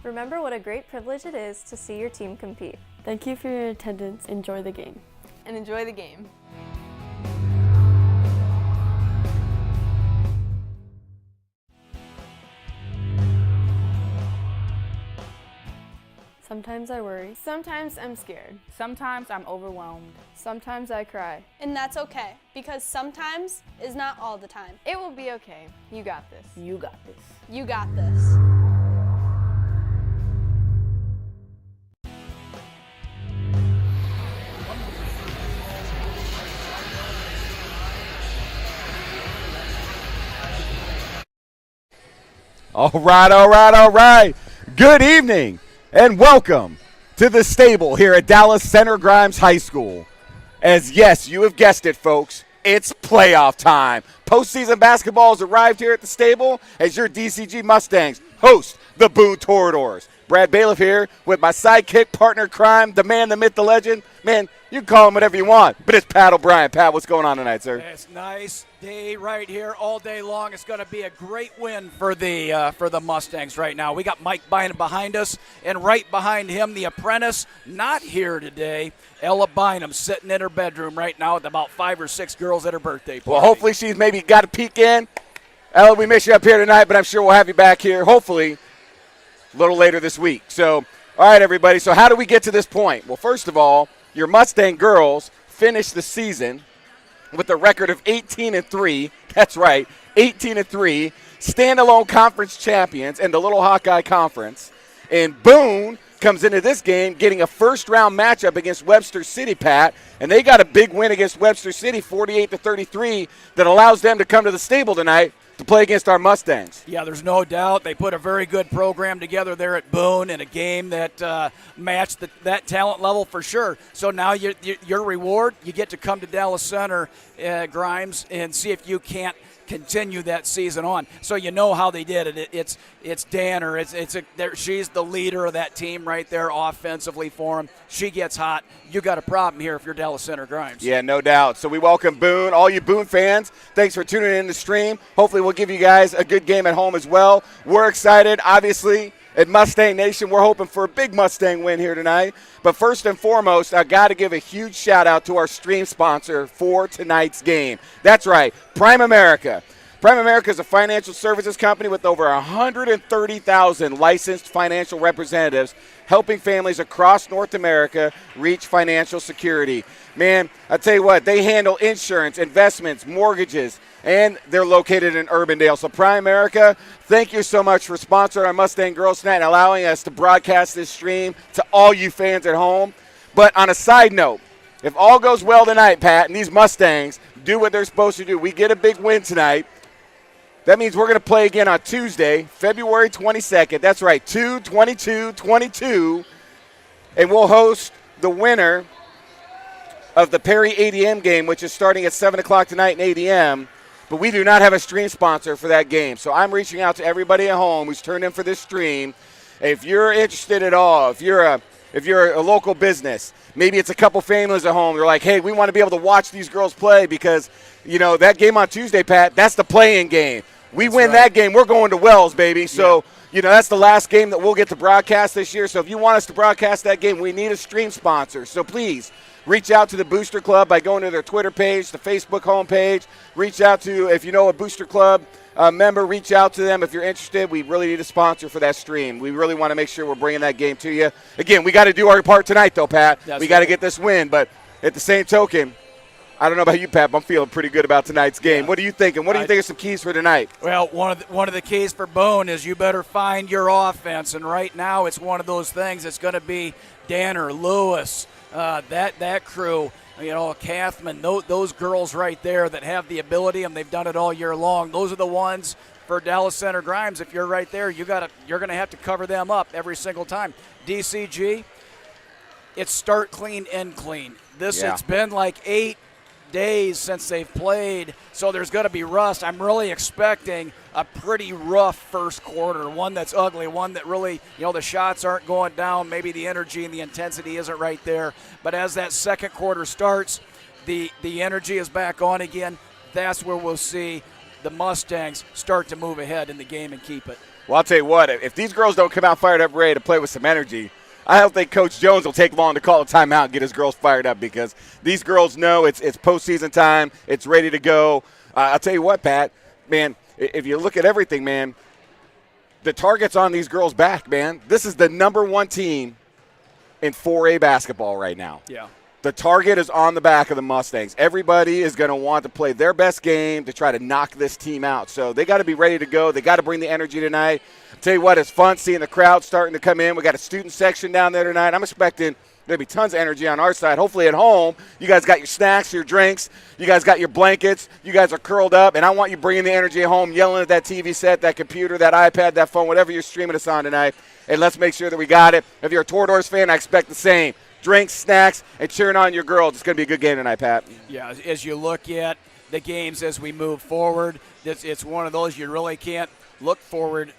Remember what a great privilege it is to see your team compete. Thank you for your attendance. Enjoy the game. And enjoy the game. Sometimes I worry. Sometimes I'm scared. Sometimes I'm overwhelmed. Sometimes I cry. And that's okay, because sometimes is not all the time. It will be okay. You got this. You got this. You got this. All right. Good evening and welcome to the stable here at Dallas Center Grimes High School. As yes, you have guessed it, folks, it's playoff time. Postseason basketball has arrived here at the stable as your DCG Mustangs host the Boone Toreadors. Brad Bailiff here with my sidekick, partner crime, the man, the myth, the legend. Man, you can call him whatever you want, but it's Pat O'Brien. Pat, what's going on tonight, sir? It's nice day right here all day long. It's going to be a great win for the Mustangs right now. We got Mike Bynum behind us, and right behind him, the apprentice, not here today, Ella Bynum, sitting in her bedroom right now with about 5 or 6 girls at her birthday party. Well, hopefully she's maybe got a peek in. Ella, we miss you up here tonight, but I'm sure we'll have you back here, hopefully, a little later this week. So, all right, everybody. So how do we get to this point? Well, first of all, your Mustang girls finished the season with a record of 18-3. That's right, 18-3. Standalone conference champions in the Little Hawkeye Conference. And Boone comes into this game getting a first-round matchup against Webster City, Pat. And they got a big win against Webster City, 48-33, that allows them to come to the stable tonight to play against our Mustangs. Yeah, there's no doubt. They put a very good program together there at Boone in a game that matched that talent level for sure. So now your reward, you get to come to Dallas Center, Grimes, and see if you can't continue that season on. So you know how they did it. It's Danner. She's the leader of that team right there offensively for him. She gets hot. You got a problem here if you're Dallas Center Grimes. Yeah, no doubt. So we welcome Boone. All you Boone fans, thanks for tuning in to stream. Hopefully we'll give you guys a good game at home as well. We're excited, obviously. At Mustang Nation, we're hoping for a big Mustang win here tonight. But first and foremost, I got to give a huge shout-out to our stream sponsor for tonight's game. That's right, Prime America. Prime America is a financial services company with over 130,000 licensed financial representatives helping families across North America reach financial security. Man, I tell you what, they handle insurance, investments, mortgages, and they're located in Urbandale. So Prime America, thank you so much for sponsoring our Mustang Girls tonight and allowing us to broadcast this stream to all you fans at home. But on a side note, if all goes well tonight, Pat, and these Mustangs do what they're supposed to do, we get a big win tonight. That means we're going to play again on Tuesday, February 22nd. That's right, 2/22/22. And we'll host the winner of the Perry ADM game, which is starting at 7 o'clock tonight in ADM. But we do not have a stream sponsor for that game. So I'm reaching out to everybody at home who's turned in for this stream. If you're interested at all, if you're a local business, maybe it's a couple families at home, they're like, hey, we want to be able to watch these girls play because, you know, that game on Tuesday, Pat, that's the play-in game. We win that game, we're going to Wells, baby. So, you know, that's the last game that we'll get to broadcast this year. So if you want us to broadcast that game, we need a stream sponsor. So please reach out to the Booster Club by going to their Twitter page, the Facebook homepage. Reach out to, if you know a Booster Club member, reach out to them if you're interested. We really need a sponsor for that stream. We really want to make sure we're bringing that game to you. Again, we got to do our part tonight, though, Pat. We got to get this win. But at the same token, I don't know about you, Pat, but I'm feeling pretty good about tonight's game. Yeah. What are you thinking? What do you think are some keys for tonight? Well, one of the keys for Boone is you better find your offense, and right now it's one of those things. It's going to be Danner, Lewis, that crew, Kathman, those girls right there that have the ability, and they've done it all year long. Those are the ones for Dallas Center Grimes. If you're right there, you're going to have to cover them up every single time. DCG, it's start clean, end clean. It's been like 8 days since they've played, so there's going to be rust. I'm really expecting a pretty rough first quarter, one that's ugly, one that really, the shots aren't going down, maybe the energy and the intensity isn't right there. But as that second quarter starts, the energy is back on again. That's where we'll see the Mustangs start to move ahead in the game and keep it. Well, I'll tell you what, if these girls don't come out fired up ready to play with some energy, I don't think Coach Jones will take long to call a timeout and get his girls fired up, because these girls know it's postseason time. It's ready to go. I'll tell you what, Pat, man, if you look at everything, man, the target's on these girls' back, man. This is the number 1 team in 4A basketball right now. Yeah. The target is on the back of the Mustangs. Everybody is going to want to play their best game to try to knock this team out. So they got to be ready to go. They got to bring the energy tonight. I'll tell you what, it's fun seeing the crowd starting to come in. We got a student section down there tonight. I'm expecting there'll be tons of energy on our side. Hopefully at home, you guys got your snacks, your drinks. You guys got your blankets. You guys are curled up. And I want you bringing the energy at home, yelling at that TV set, that computer, that iPad, that phone, whatever you're streaming us on tonight. And let's make sure that we got it. If you're a Toradors fan, I expect the same. Drinks, snacks, and cheering on your girls. It's going to be a good game tonight, Pat. Yeah, as you look at the games as we move forward, it's one of those you really can't look forward.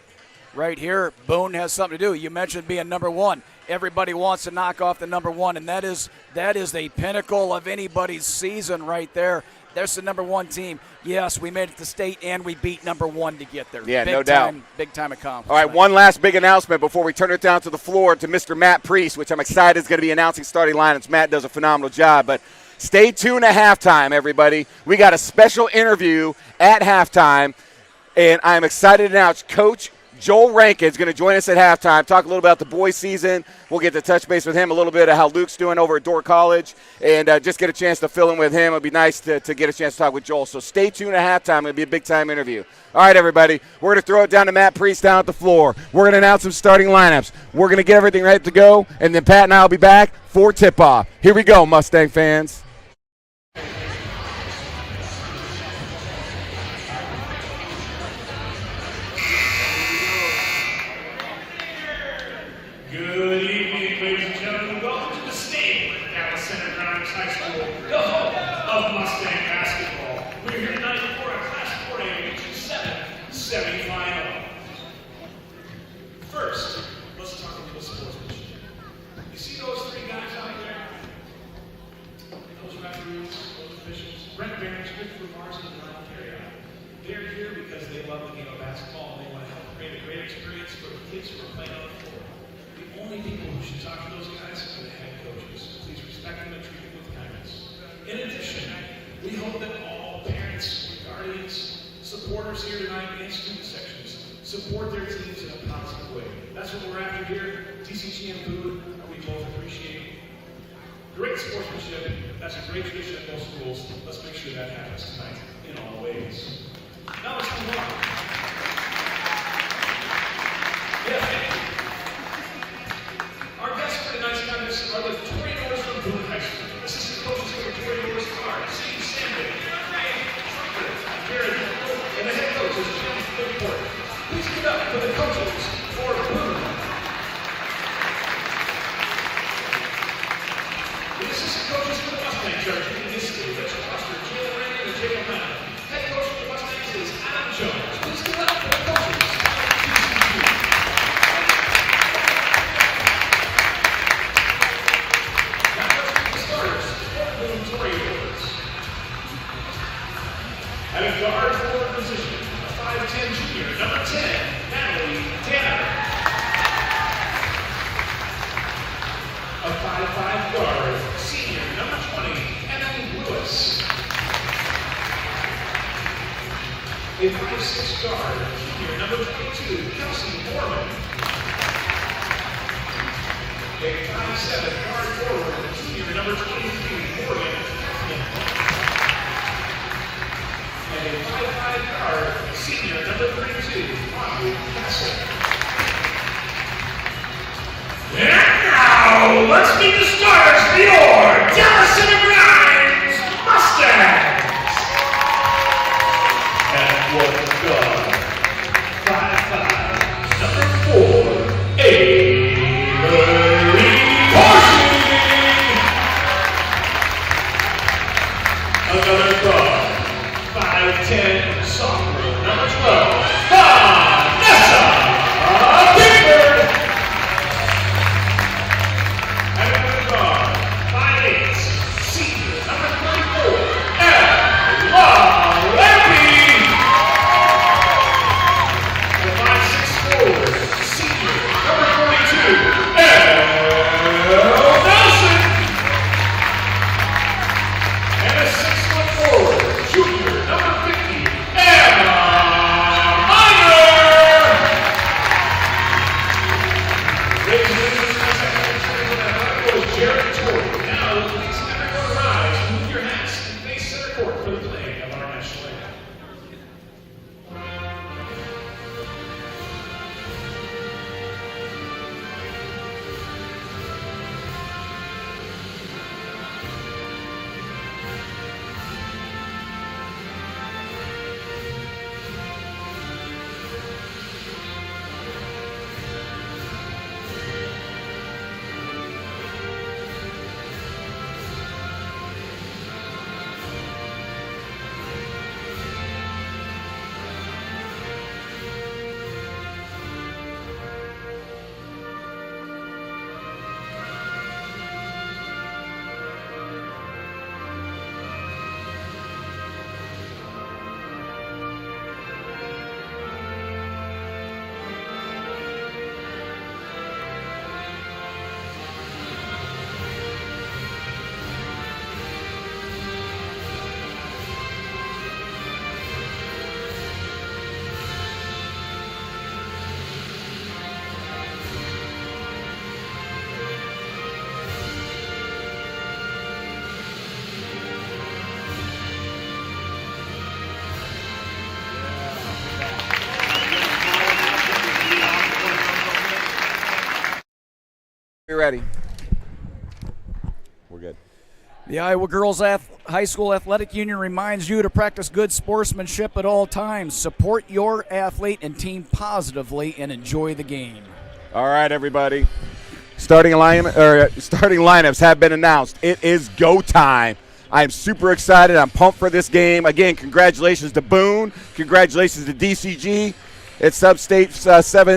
Right here, Boone has something to do. You mentioned being number 1. Everybody wants to knock off the number 1, and that is the pinnacle of anybody's season right there. There's the number 1 team. Yes, we made it to state, and we beat number 1 to get there. Yeah, no doubt. Big time accomplishment. All right, one last big announcement before we turn it down to the floor to Mr. Matt Priest, which I'm excited is going to be announcing starting lineups. Matt does a phenomenal job, but stay tuned at halftime, everybody. We got a special interview at halftime, and I'm excited to announce Coach Joel Rankin is going to join us at halftime, talk a little about the boys' season. We'll get to touch base with him a little bit of how Luke's doing over at Dorr College, and just get a chance to fill in with him. It would be nice to get a chance to talk with Joel. So stay tuned at halftime. It'll be a big-time interview. All right, everybody, we're going to throw it down to Matt Priest down at the floor. We're going to announce some starting lineups. We're going to get everything ready to go, and then Pat and I will be back for tip-off. Here we go, Mustang fans. Good evening, ladies and gentlemen. Welcome to the stage at Dallas Center Grimes High School, the home of Mustang basketball. We're here tonight for our Class 4A Region 7 semifinal. First, let's talk a little sportsmanship. You see those 3 guys out there? Those referees, those officials, Brent Barons, Christopher Mars, and Ron Carrion. They're here because they love the game of basketball and they want to help create a great experience for the kids who are playing on the floor. The only people who should talk to those guys are the head coaches. Please respect them and treat them with kindness. In addition, we hope that all parents, guardians, supporters here tonight and student sections support their teams in a positive way. That's what we're after here. DCG and Boone, we both appreciate great sportsmanship. That's a great tradition at most schools. Let's make sure that happens tonight in all ways. Now let's move on. Our guests for tonight's contest are the Toradors from Boone High School. Assistant coaches for the Toradors are Steve Sandberg, Ray Trucker, Jared, and the head coach is James Bigport. Please give it up for the coaches for Boone. The assistant coaches for the Mustangs are Jimmy Disney, Rich Foster, Jalen Rankin, and Jalen Mann. Head coach for the Mustangs is Adam Jones. Please give it up for the coaches. At a guard forward position, a 5'10 junior, number 10, Natalie Tanner. A 5'5 guard, senior, number 20, Emily Lewis. A 5'6 guard, junior, number 22, Kelsey Mormon. A 5'7 guard forward, junior, number 23, Morgan Kaufman. a 5'5" guard, senior number 32, Aubrey Castle. And now, let's meet the starters for your Dallas Center Grimes Mustangs. At one guard, 5'5", number 4, Avery Corsi. Another guard, 5'10", sophomore, number 12, Vanessa Pickford. And another guard, 5'8", senior, number 24, Ella Lampi. And a 5'6" forward, senior, number 42, Elle Nelson. And a 6-foot forward, junior, number 50, Emma Meyer. Ladies and gentlemen, that was Jared Torrey. Now, please everyone rise, move your hats, and face center court for the playing of our national anthem. You're ready. We're good. The Iowa Girls High School Athletic Union reminds you to practice good sportsmanship at all times. Support your athlete and team positively and enjoy the game. All right, everybody. Starting lineups have been announced. It is go time. I am super excited. I'm pumped for this game. Again, congratulations to Boone. Congratulations to DCG. It's sub-state semifinals.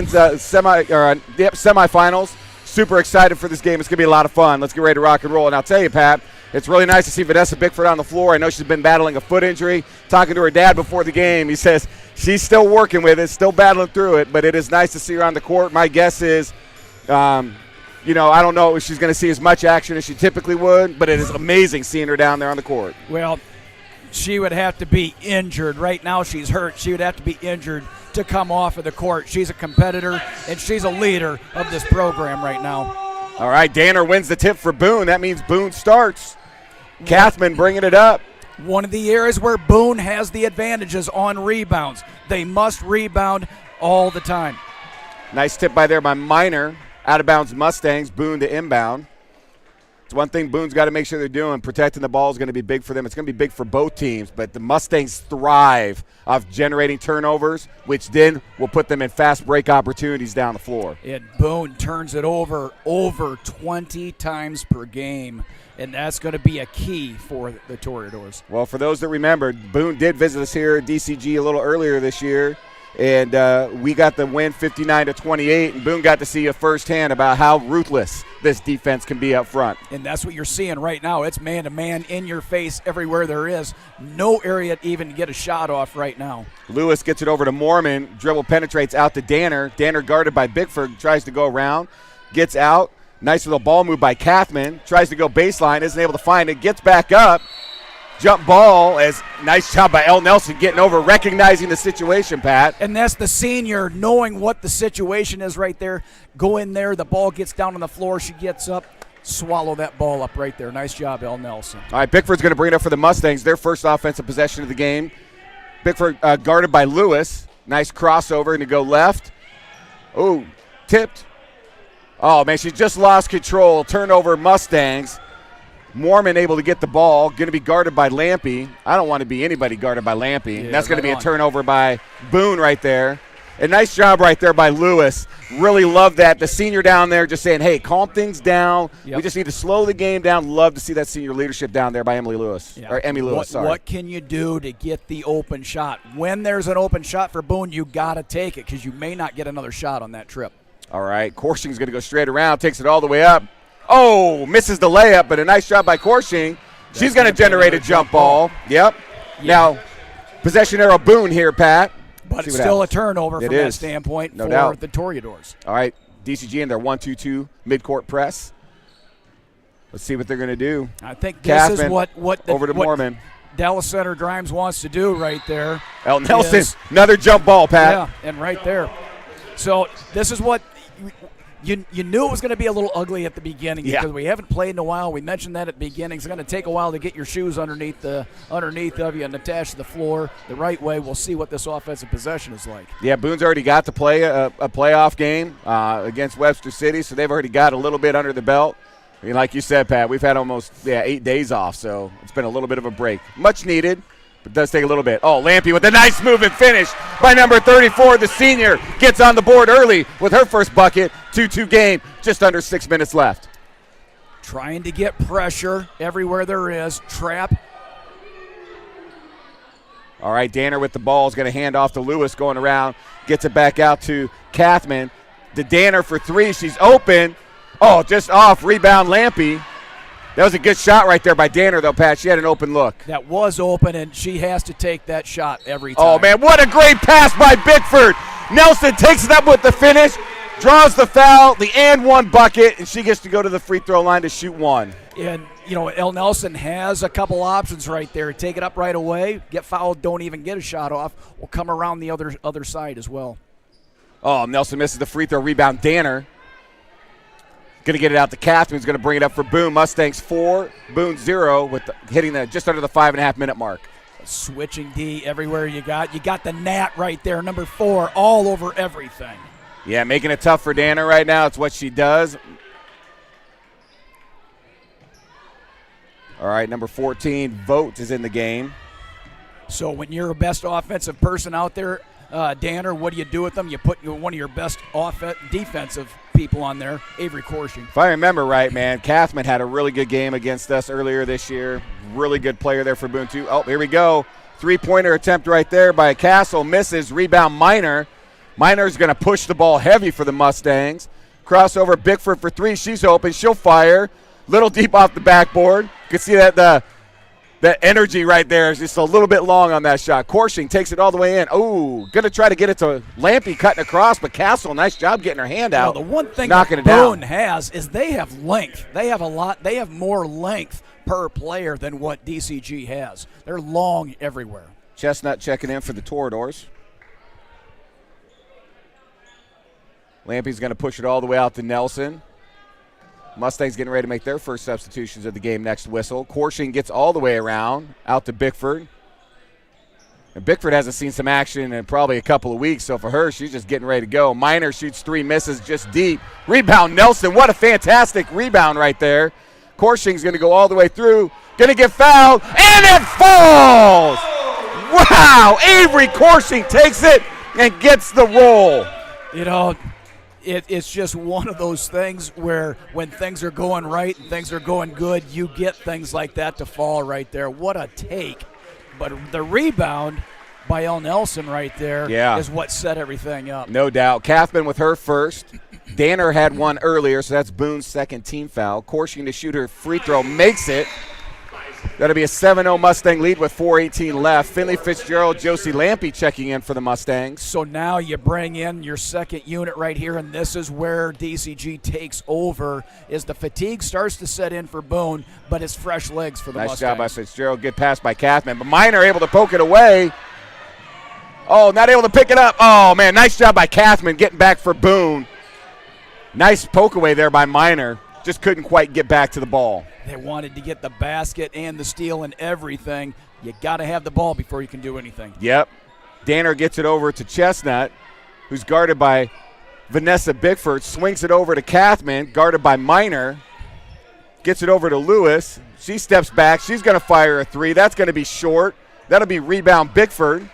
Super excited for this game. It's going to be a lot of fun. Let's get ready to rock and roll. And I'll tell you, Pat, it's really nice to see Vanessa Bickford on the floor. I know she's been battling a foot injury. Talking to her dad before the game, he says she's still working with it, still battling through it, but it is nice to see her on the court. My guess is, I don't know if she's going to see as much action as she typically would, but it is amazing seeing her down there on the court. Well, she would have to be injured. Right now she's hurt. She would have to be injured to come off of the court. She's a competitor, and she's a leader of this program right now. All right, Danner wins the tip for Boone. That means Boone starts. Kathman bringing it up. One of the areas where Boone has the advantages on rebounds. They must rebound all the time. Nice tip by Minor. Out of bounds Mustangs, Boone to inbound. It's one thing Boone's got to make sure they're doing. Protecting the ball is going to be big for them. It's going to be big for both teams, but the Mustangs thrive off generating turnovers, which then will put them in fast break opportunities down the floor. And Boone turns it over 20 times per game, and that's going to be a key for the Toreadors. Well, for those that remember, Boone did visit us here at DCG a little earlier this year, and we got the win 59-28, and Boone got to see firsthand about how ruthless this defense can be up front. And that's what you're seeing right now. It's man-to-man, in your face, everywhere there is. No area to even get a shot off right now. Lewis gets it over to Mormon. Dribble penetrates out to Danner. Danner guarded by Bickford, tries to go around, gets out. Nice little ball move by Kathman. Tries to go baseline, isn't able to find it, gets back up. Jump ball, as nice job by Elle Nelson getting over, recognizing the situation, Pat. And that's the senior knowing what the situation is right there. Go in there, the ball gets down on the floor, she gets up, swallow that ball up right there. Nice job, Elle Nelson. All right, Bickford's going to bring it up for the Mustangs, their first offensive possession of the game. Bickford guarded by Lewis. Nice crossover, going to go left. Oh, tipped. Oh, man, she just lost control. Turnover, Mustangs. Mormon able to get the ball. Going to be guarded by Lampy. I don't want to be anybody guarded by Lampy. Yeah, that's going to be right a turnover by Boone right there. A nice job right there by Lewis. Really love that. The senior down there just saying, hey, calm things down. Yep. We just need to slow the game down. Love to see that senior leadership down there by Emily Lewis. Yeah. Or Emmy Lewis, sorry. What can you do to get the open shot? When there's an open shot for Boone, you got to take it because you may not get another shot on that trip. All right, Corshing's going to go straight around, takes it all the way up. Oh, misses the layup, but a nice job by Corshing. She's going to generate a jump ball. Yep. Yeah. Now, possession arrow Boone here, Pat. But See it's what still happens. a turnover It from that is. standpoint No for doubt. the Toreadors. All right, DCG in their 1-2-2 midcourt press. Let's see what they're going to do. I think this is Kathman what over to Mormon. Dallas Center Grimes wants to do right there. El Nelson, is- another jump ball, Pat. Yeah, and right there. So this is what you knew it was going to be a little ugly at the beginning Yeah. because we haven't played in a while. We mentioned that at the beginning. It's going to take a while to get your shoes underneath of you and attached to the floor the right way. We'll see what this offensive possession is like. Yeah, Boone's already got to play a playoff game against Webster City, so they've already got a little bit under the belt. I mean, like you said, Pat, we've had almost 8 days off, so it's been a little bit of a break. Much needed, but does take a little bit. Oh, Lampy with a nice move and finish by number 34. The senior gets on the board early with her first bucket. 2-2 game, just under 6 minutes left. Trying to get pressure everywhere there is. Trap. All right, Danner with the ball is going to hand off to Lewis going around. Gets it back out to Kathman. The Danner for three. She's open. Oh, just off. Rebound, Lampy. That was a good shot right there by Danner, though, Pat. She had an open look. That was open, and she has to take that shot every time. Oh, man, what a great pass by Bickford. Nelson takes it up with the finish, draws the foul, the and one bucket, and she gets to go to the free throw line to shoot one. And, El Nelson has a couple options right there. Take it up right away, get fouled, don't even get a shot off, or come around the other side as well. Oh, Nelson misses the free throw. Rebound, Danner. Going to get it out to Kathman, who's going to bring it up for Boone. Mustangs 4, Boone 0, with hitting just under the 5.5-minute mark. Switching D everywhere you got. You got the Nat right there, number 4, all over everything. Yeah, making it tough for Danner right now. It's what she does. All right, number 14, Vogt, is in the game. So when you're a best offensive person out there, Danner, what do you do with them? You put one of your best defensive people on there, Avery Corshing. If I remember right, man, Kathman had a really good game against us earlier this year. Really good player there for Boone, too. Oh, here we go. Three-pointer attempt right there by Castle. Misses. Rebound, Minor. Minor's going to push the ball heavy for the Mustangs. Crossover, Bickford for three. She's open. She'll fire. Little deep off the backboard. You can see that that energy right there is just a little bit long on that shot. Corshing takes it all the way in. Oh, going to try to get it to Lampy cutting across, but Castle, nice job getting her hand out. Well, the one thing knocking that it down. Boone has is they have length. They have a lot. They have more length per player than what DCG has. They're long everywhere. Chestnut checking in for the Toreadors. Lampy's going to push it all the way out to Nelson. Mustangs getting ready to make their first substitutions of the game next whistle. Corshing gets all the way around, out to Bickford. And Bickford hasn't seen some action in probably a couple of weeks, so for her, she's just getting ready to go. Minor shoots three, misses just deep. Rebound, Nelson. What a fantastic rebound right there. Corshing's going to go all the way through. Going to get fouled, and it falls! Wow! Avery Corshing takes it and gets the roll. It's just one of those things where when things are going right and things are going good, you get things like that to fall right there. What a take. But the rebound by El Nelson right there is what set everything up. No doubt. Kathman with her first. Danner had one earlier, so that's Boone's second team foul. Corshing to shoot her free throw, makes it. That'll be a 7-0 Mustang lead with 4:18 left. Finley Fitzgerald, Josie Lampy checking in for the Mustangs. So now you bring in your second unit right here, and this is where DCG takes over as the fatigue starts to set in for Boone, but it's fresh legs for the Nice Mustangs. job by Fitzgerald. Good pass by Kathman. But Minor able to poke it away. Oh, not able to pick it up. Oh, man, nice job by Kathman getting back for Boone. Nice poke away there by Minor. Just couldn't quite get back to the ball. They wanted to get the basket and the steal and everything You got to have the ball before you can do anything. Yep. Danner gets it over to Chestnut, who's guarded by Vanessa Bickford, swings it over to Kathman, guarded by Miner. Gets it over to Lewis. She steps back. She's going to fire a three. That's going to be short. That'll be rebound Bickford.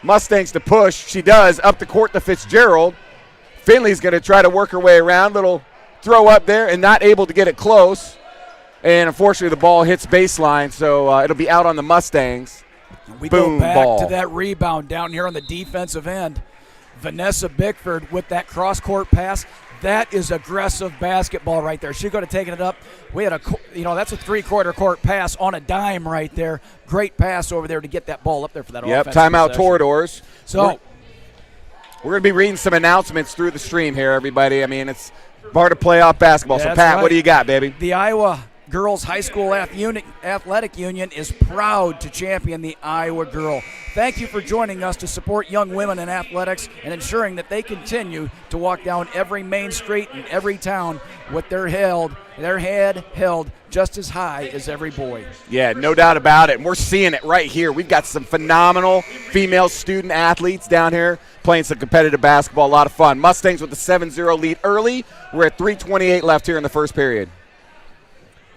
Mustangs to push. She does. Up the court to Fitzgerald. Finley's going to try to work her way around. Little throw up there and not able to get it close. And unfortunately, the ball hits baseline, so it'll be out on the Mustangs. We Boom, go back ball. to that rebound down here on the defensive end. Vanessa Bickford with that cross-court pass. That is aggressive basketball right there. She's going to take it up. We had that's a three-quarter court pass on a dime right there. Great pass over there to get that ball up there for that offensive Timeout possession. Toradors. So we're going to be reading some announcements through the stream here, everybody. I mean, it's part of playoff basketball. So, That's Pat, right. what do you got, baby? The Iowa Girls High School Athletic Union is proud to champion the Iowa Girl. Thank you for joining us to support young women in athletics and ensuring that they continue to walk down every main street in every town with their head held just as high as every boy. Yeah, no doubt about it. And we're seeing it right here. We've got some phenomenal female student athletes down here playing some competitive basketball. A lot of fun. Mustangs with the 7-0 lead early. We're at 3:28 left here in the first period.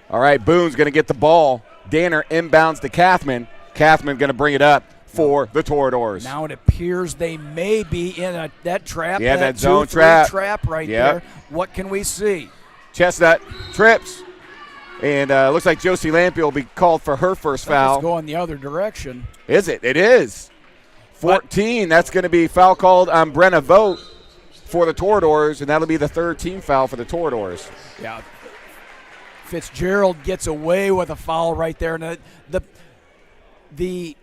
All right, Boone's going to get the ball. Danner inbounds to Kathman. Kathman going to bring it up for the Toradors. Now it appears they may be in that trap. Yeah, that 2-3 zone trap. right Yep. there. What can we see? Chestnut trips. And looks like Josie Lampe will be called for her first foul. It's going the other direction. Is it? It is. 14. That's going to be foul called on Brenna Vogt for the Toradors, and that'll be the third team foul for the Toradors. Yeah. Fitzgerald gets away with a foul right there. And the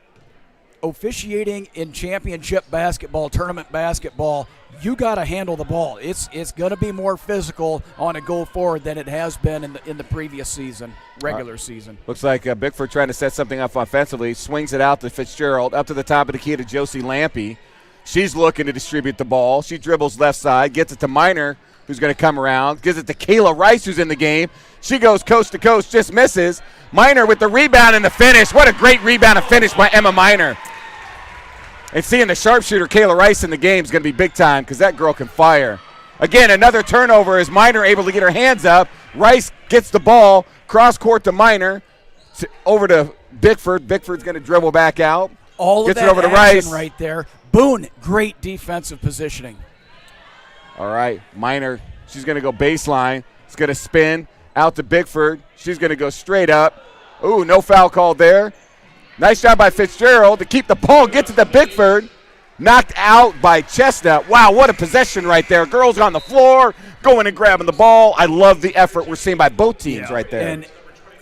officiating in championship basketball, tournament basketball, you got to handle the ball. It's going to be more physical on a go forward than it has been in the previous season, regular season. Looks like Bickford trying to set something up offensively. Swings it out to Fitzgerald. Up to the top of the key to Josie Lampe. She's looking to distribute the ball. She dribbles left side, gets it to Miner, who's going to come around. Gives it to Kayla Rice, who's in the game. She goes coast to coast, just misses. Miner with the rebound and the finish. What a great rebound and finish by Emma Miner. And seeing the sharpshooter Kayla Rice in the game is going to be big time because that girl can fire. Again, another turnover as Miner able to get her hands up. Rice gets the ball, cross court to Miner, over to Bickford. Bickford's going to dribble back out. All gets of it that over to action Rice. right there. Boone, great defensive positioning. All right, Miner, she's going to go baseline. It's going to spin out to Bickford. She's going to go straight up. Ooh, no foul called there. Nice job by Fitzgerald to keep the ball, gets it to Bickford. Knocked out by Chestnut. Wow, what a possession right there. Girls on the floor, going and grabbing the ball. I love the effort we're seeing by both teams right there.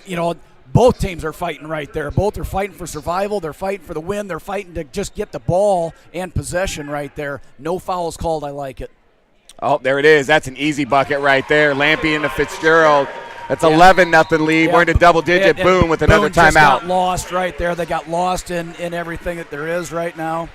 And, both teams are fighting right there. Both are fighting for survival. They're fighting for the win. They're fighting to just get the ball and possession right there. No fouls called. I like it. Oh, there it is. That's an easy bucket right there. Lampe into Fitzgerald. That's 11-0 lead. Yeah. We're into double-digit. Boone with another Boone just timeout. got lost right there. They got lost in everything that there is right now.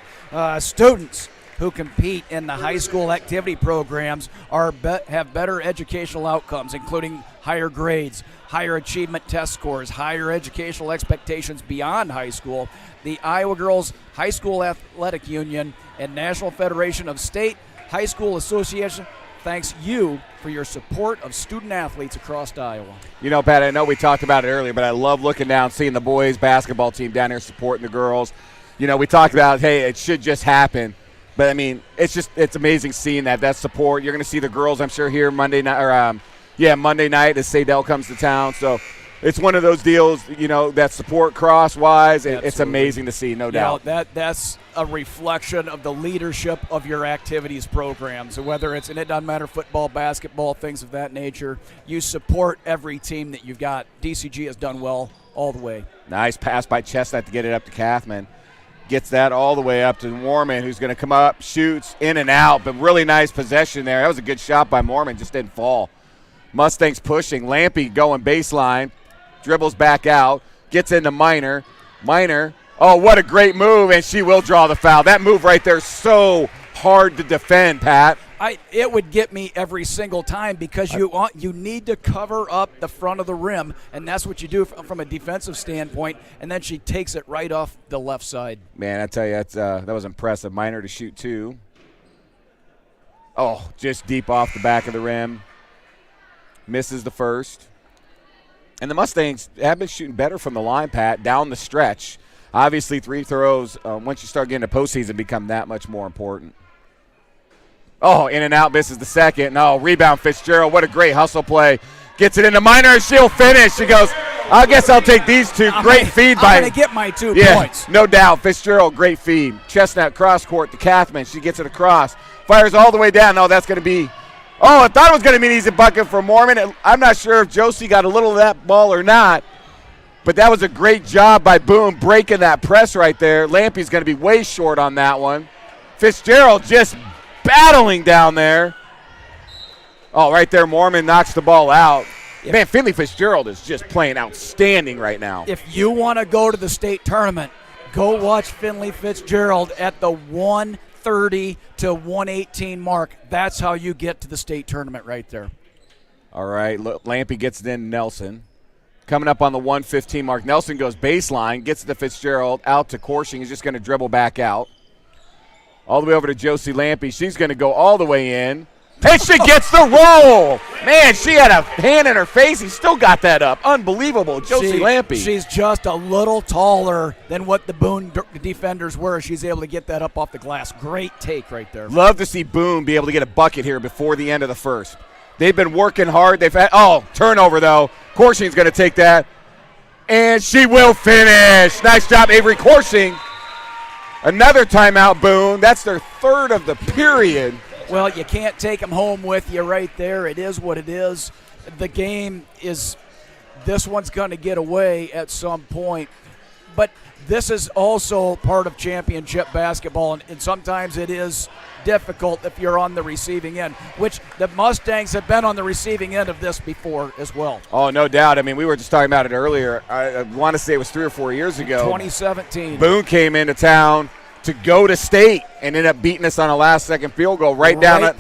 Students who compete in the high school activity programs have better educational outcomes, including higher grades, higher achievement test scores, higher educational expectations beyond high school. The Iowa Girls High School Athletic Union and National Federation of State High School Association thanks you for your support of student athletes across Iowa. Pat, I know we talked about it earlier, but I love looking down, seeing the boys basketball team down there supporting the girls. We talked about, hey, it should just happen. But, it's amazing seeing that support. You're going to see the girls, I'm sure, here Monday night, Monday night as Sadell comes to town. So it's one of those deals, that support crosswise. It's amazing to see, no doubt. That's a reflection of the leadership of your activities programs. Whether and it doesn't matter, football, basketball, things of that nature. You support every team that you've got. DCG has done well all the way. Nice pass by Chestnut to get it up to Kathman. Gets that all the way up to Mormon, who's going to come up, shoots in and out, but really nice possession there. That was a good shot by Mormon, just didn't fall. Mustangs pushing. Lampe going baseline, dribbles back out, gets into Miner. Miner, oh, what a great move, and she will draw the foul. That move right there so hard to defend, Pat. It would get me every single time because you need to cover up the front of the rim, and that's what you do from a defensive standpoint, and then she takes it right off the left side. Man, I tell you, that was impressive. Minor to shoot 2. Oh, just deep off the back of the rim. Misses the first. And the Mustangs have been shooting better from the line, Pat, down the stretch. Obviously, free throws, once you start getting to postseason, become that much more important. Oh, in and out, misses the second. No, rebound, Fitzgerald. What a great hustle play. Gets it into Minor, and she'll finish. She goes, I guess I'll take these 2. Great feed by. I'm going to get my 2 points. No doubt. Fitzgerald, great feed. Chestnut cross court to Kathman. She gets it across. Fires all the way down. No, that's going to be. Oh, I thought it was going to be an easy bucket for Mormon. I'm not sure if Josie got a little of that ball or not, but that was a great job by Boone breaking that press right there. Lampy's going to be way short on that one. Fitzgerald just battling down there. Oh, right there, Mormon knocks the ball out. Man, Finley Fitzgerald is just playing outstanding right now. If you want to go to the state tournament, go watch Finley Fitzgerald at the 130 to 118 mark. That's how you get to the state tournament right there. All right, Lampy gets it in Nelson. Coming up on the 115 mark. Nelson goes baseline, gets it to Fitzgerald, out to Corshing. He's just going to dribble back out. All the way over to Josie Lampy. She's going to go all the way in. And she gets the roll. Man, she had a hand in her face. He still got that up. Unbelievable. Josie Lampy. She's just a little taller than what the Boone defenders were. She's able to get that up off the glass. Great take right there. Love to see Boone be able to get a bucket here before the end of the first. They've been working hard. They've had, turnover, though. Corshing's going to take that. And she will finish. Nice job, Avery Corshing. Another timeout, Boone. That's their 3rd of the period. Well, you can't take them home with you right there. It is what it is. The game is – this one's going to get away at some point. But this is also part of championship basketball, and sometimes it is difficult if you're on the receiving end, which the Mustangs have been on the receiving end of this before as well. Oh, no doubt. I mean, we were just talking about it earlier. I want to say it was 3 or 4 years ago. 2017. Boone came into town to go to state and ended up beating us on a last-second field goal right down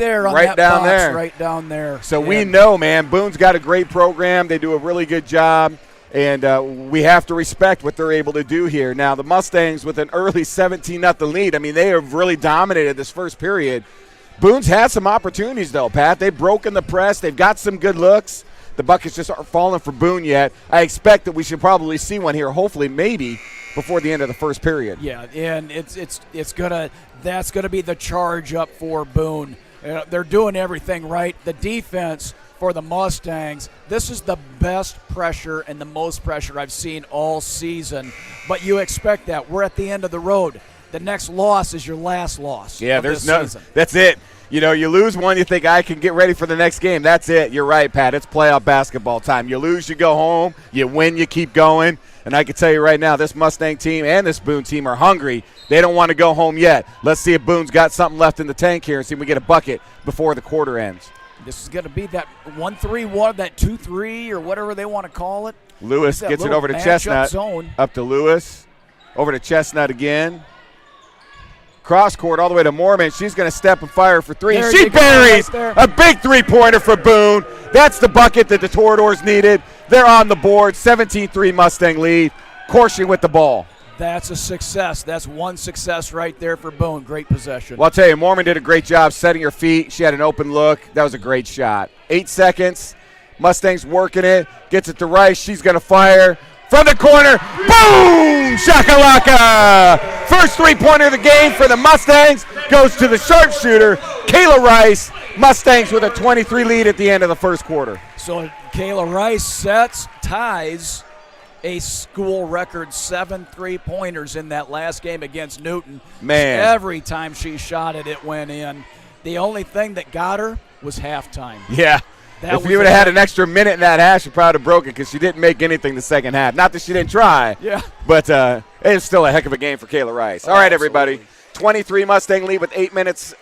there. So we know, man, Boone's got a great program. They do a really good job. And we have to respect what they're able to do here. Now, the Mustangs with an early 17-0 lead, I mean, they have really dominated this first period. Boone's had some opportunities, though, Pat. They've broken the press. They've got some good looks. The buckets just aren't falling for Boone yet. I expect that we should probably see one here, hopefully, maybe, before the end of the first period. Yeah, and that's gonna be the charge up for Boone. They're doing everything right. The defense for the Mustangs, this is the best pressure and the most pressure I've seen all season. But you expect that. We're at the end of the road. The next loss is your last loss. Yeah, that's it. You know, you lose one, you think I can get ready for the next game. That's it. You're right, Pat. It's playoff basketball time. You lose, you go home. You win, you keep going. And I can tell you right now, this Mustang team and this Boone team are hungry. They don't want to go home yet. Let's see if Boone's got something left in the tank here and see if we get a bucket before the quarter ends. This is going to be that 1-3-1, that 2-3, or whatever they want to call it. Lewis gets it over to Chestnut. Zone. Up to Lewis. Over to Chestnut again. Cross court all the way to Mormon. She's going to step and fire for 3. She buries a big three-pointer for Boone. That's the bucket that the Toradors needed. They're on the board. 17-3 Mustang lead. Corshing with the ball. That's a success. That's one success right there for Boone. Great possession. Well, I'll tell you, Mormon did a great job setting her feet. She had an open look. That was a great shot. 8 seconds. Mustangs working it. Gets it to Rice. She's going to fire. From the corner. Boom! Shakalaka! First three-pointer of the game for the Mustangs goes to the sharpshooter, Kayla Rice. Mustangs with a 23 lead at the end of the first quarter. So Kayla Rice ties a school record 7 3-pointers in that last game against Newton. Man. Every time she shot it, it went in. The only thing that got her was halftime. Yeah. If you would have had an extra minute in that half, she probably would have broken because she didn't make anything the second half. Not that she didn't try, but it was still a heck of a game for Kayla Rice. All right, everybody. 23 Mustang lead with 8 minutes.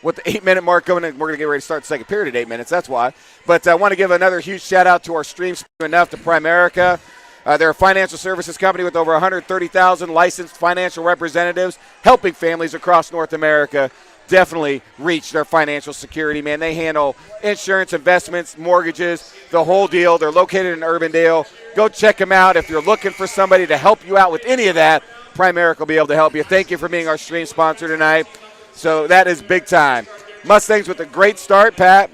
With the 8-minute mark going in, we're going to get ready to start the second period at 8 minutes. That's why. But I want to give another huge shout-out to our stream enough to Primerica. They're a financial services company with over 130,000 licensed financial representatives helping families across North America. definitely reached their financial security, man. They handle insurance, investments, mortgages, the whole deal. They're located in Urbandale. Go check them out. If you're looking for somebody to help you out with any of that, Primerica will be able to help you. Thank you for being our stream sponsor tonight. So that is big time. Mustangs with a great start, Pat.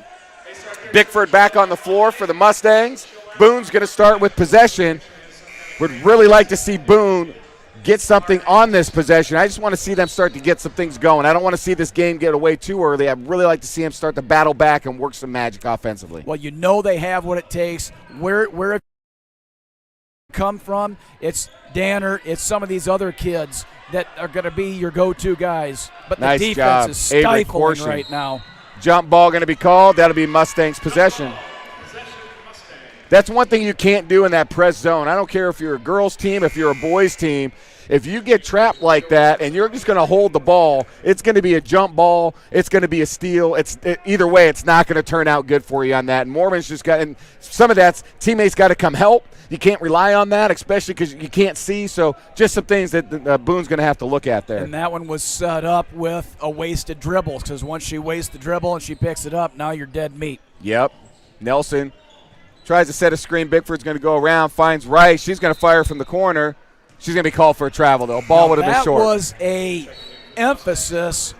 Bickford back on the floor for the Mustangs. Boone's going to start with possession. Would really like to see Boone get something on this possession. I just want to see them start to get some things going. I don't want to see this game get away too early. I'd really like to see them start to battle back and work some magic offensively. Well, you know they have what it takes. Where it come from, it's Danner, it's some of these other kids that are going to be your go-to guys. But nice the defense job. is Avery stifling Corshing. right now. Jump ball going to be called. That'll be Mustangs possession. That's one thing you can't do in that press zone. I don't care if you're a girls' team, if you're a boys' team. If you get trapped like that and you're just going to hold the ball, it's going to be a jump ball. It's going to be a steal. Either way, it's not going to turn out good for you on that. And Mormon's just got – and some of that's teammates got to come help. You can't rely on that, especially because you can't see. So just some things that Boone's going to have to look at there. And that one was set up with a wasted dribble, because once she wastes the dribble and she picks it up, now you're dead meat. Yep. Nelson tries to set a screen. Bickford's going to go around, finds Rice. She's going to fire from the corner. She's going to be called for a travel, though. Ball would have been short. That was a emphasis.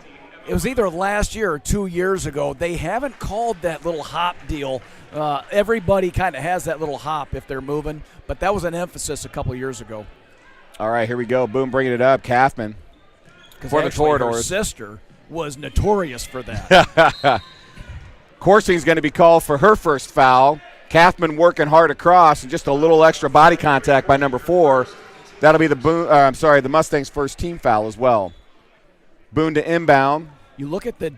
It was either last year or 2 years ago. They haven't called that little hop deal. Everybody kind of has that little hop if they're moving, but that was an emphasis a couple years ago. All right, here we go. Boone bringing it up. Kaufman for the Toradors. Her sister was notorious for that. Coursing's going to be called for her first foul. Kaufman working hard across, and just a little extra body contact by number 4. That'll be the Mustangs' first team foul as well. Boone to inbound. You look at the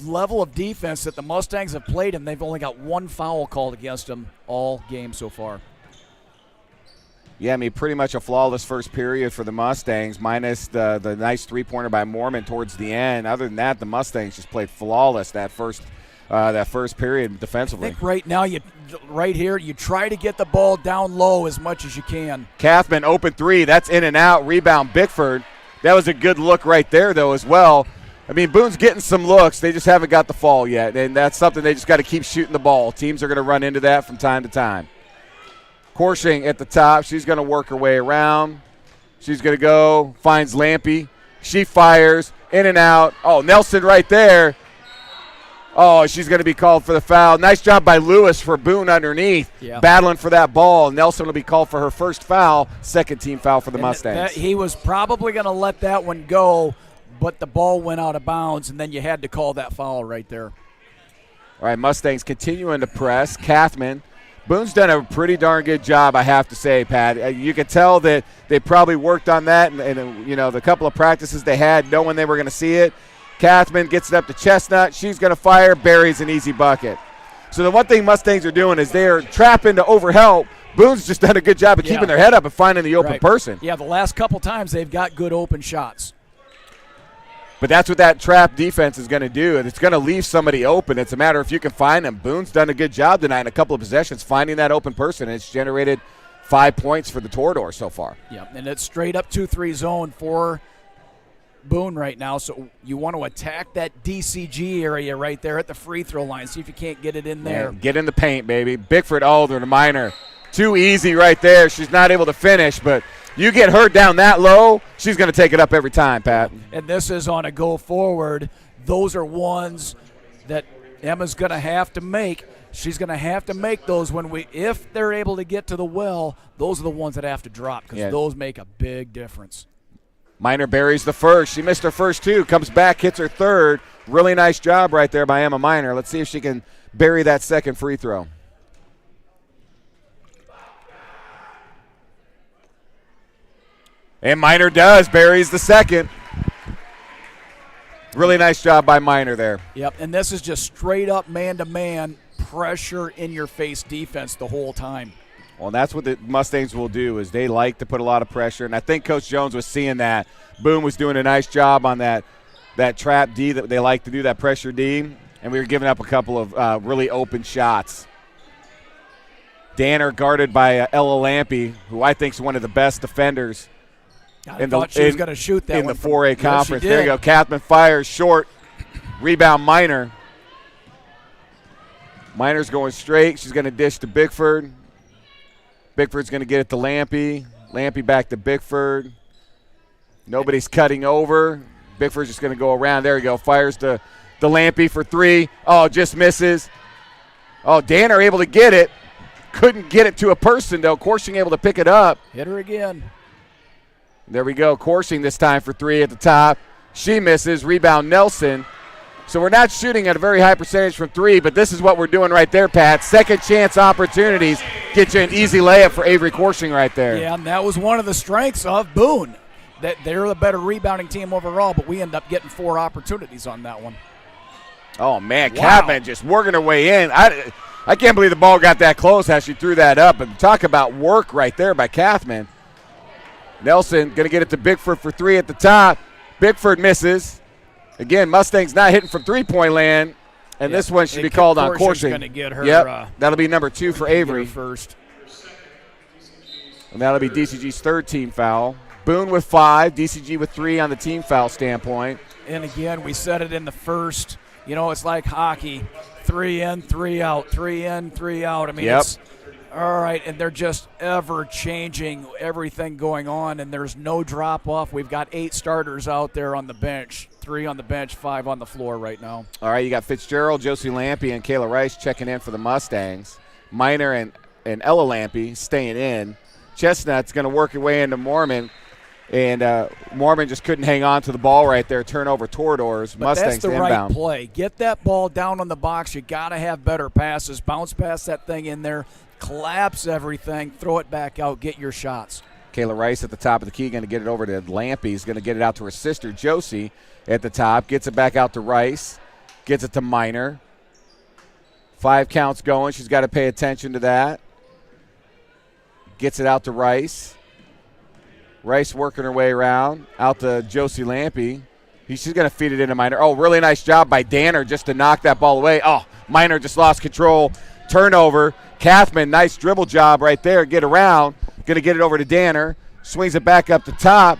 level of defense that the Mustangs have played, and they've only got one foul called against them all game so far. Yeah, I mean, pretty much a flawless first period for the Mustangs, minus the nice three-pointer by Mormon towards the end. Other than that, the Mustangs just played flawless that first period defensively. I think right now, you try to get the ball down low as much as you can. Kaufman, open three. That's in and out. Rebound, Bickford. That was a good look right there, though, as well. I mean, Boone's getting some looks. They just haven't got the fall yet, and that's something they just got to keep shooting the ball. Teams are going to run into that from time to time. Corshing at the top. She's going to work her way around. She's going to go, finds Lampy. She fires, in and out. Oh, Nelson right there. Oh, she's going to be called for the foul. Nice job by Lewis for Boone underneath, battling for that ball. Nelson will be called for her first foul, second team foul for the Mustangs. He was probably going to let that one go, but the ball went out of bounds, and then you had to call that foul right there. All right, Mustangs continuing to press. Kaufman. Boone's done a pretty darn good job, I have to say, Pat. You can tell that they probably worked on that, and the couple of practices they had, knowing they were going to see it. Kaufman gets it up to Chestnut. She's going to fire. Buries an easy bucket. So the one thing Mustangs are doing is they are trapping to overhelp. Boone's just done a good job of keeping their head up and finding the open person. Yeah, the last couple times they've got good open shots. But that's what that trap defense is going to do, and it's going to leave somebody open. It's a matter if you can find them. Boone's done a good job tonight in a couple of possessions finding that open person, and it's generated 5 points for the Toradors so far. Yeah, and it's straight up 2-3 zone for Boone right now, so you want to attack that DCG area right there at the free throw line. See if you can't get it in there. Get in the paint, baby. Bickford, the minor. Too easy right there. She's not able to finish, but you get her down that low, she's going to take it up every time, Pat. And this is on a go forward. Those are ones that Emma's going to have to make. She's going to have to make those if they're able to get to the well, those are the ones that have to drop because those make a big difference. Minor buries the first. She missed her first two. Comes back, hits her third. Really nice job right there by Emma Minor. Let's see if she can bury that second free throw. And Minor does. Buries the second. Really nice job by Minor there. Yep, and this is just straight up man-to-man pressure in your face defense the whole time. Well, that's what the Mustangs will do is they like to put a lot of pressure, and I think Coach Jones was seeing that. Boone was doing a nice job on that trap D that they like to do, that pressure D, and we were giving up a couple of really open shots. Danner guarded by Ella Lampy, who I think is one of the best defenders I thought she was going to shoot that in one the 4A conference. Yes, there you go. Kaufman fires short. Rebound, Minor. Minor's going straight. She's going to dish to Bickford. Bickford's going to get it to Lampy. Lampy back to Bickford. Nobody's cutting over. Bickford's just going to go around. There we go. Fires to Lampy for three. Oh, just misses. Oh, Danner able to get it. Couldn't get it to a person, though. Corshing able to pick it up. Hit her again. There we go. Corshing this time for three at the top. She misses. Rebound, Nelson. So we're not shooting at a very high percentage from three, but this is what we're doing right there, Pat. Second chance opportunities get you an easy layup for Avery Corshing right there. Yeah, and that was one of the strengths of Boone, that they're the better rebounding team overall, but we end up getting 4 opportunities on that one. Oh, man, Wow. Catman just working her way in. I can't believe the ball got that close as she threw that up. And talk about work right there by Kathman. Nelson going to get it to Bickford for three at the top. Bickford misses. Again, Mustangs not hitting from three-point land. And this one should be called on Corshing. Going to get her. Yep, that'll be number 2 for Avery. First. And that'll be DCG's third team foul. Boone with 5, DCG with 3 on the team foul standpoint. And again, we said it in the first. You know, it's like hockey. 3 in, 3 out, 3 in, 3 out. I mean, it's all right, and they're just ever changing everything going on, and there's no drop off. We've got 8 starters out there on the bench, 3 on the bench, 5 on the floor right now. All right, you got Fitzgerald, Josie Lampy, and Kayla Rice checking in for the Mustangs. Minor and Ella Lampy staying in. Chestnut's going to work her way into Mormon. And Mormon just couldn't hang on to the ball right there. Turnover Toradors. But Mustangs that's the inbound. right play. Get that ball down on the box. You got to have better passes. Bounce past that thing in there. Collapse everything. Throw it back out. Get your shots. Kayla Rice at the top of the key, going to get it over to Lampy. He's going to get it out to her sister, Josie, at the top. Gets it back out to Rice. Gets it to Minor. 5 counts going. She's got to pay attention to that. Gets it out to Rice. Rice working her way around. Out to Josie Lampy. She's going to feed it into Minor. Oh, really nice job by Danner just to knock that ball away. Oh, Minor just lost control. Turnover. Kathman, nice dribble job right there. Get around. Going to get it over to Danner. Swings it back up the top.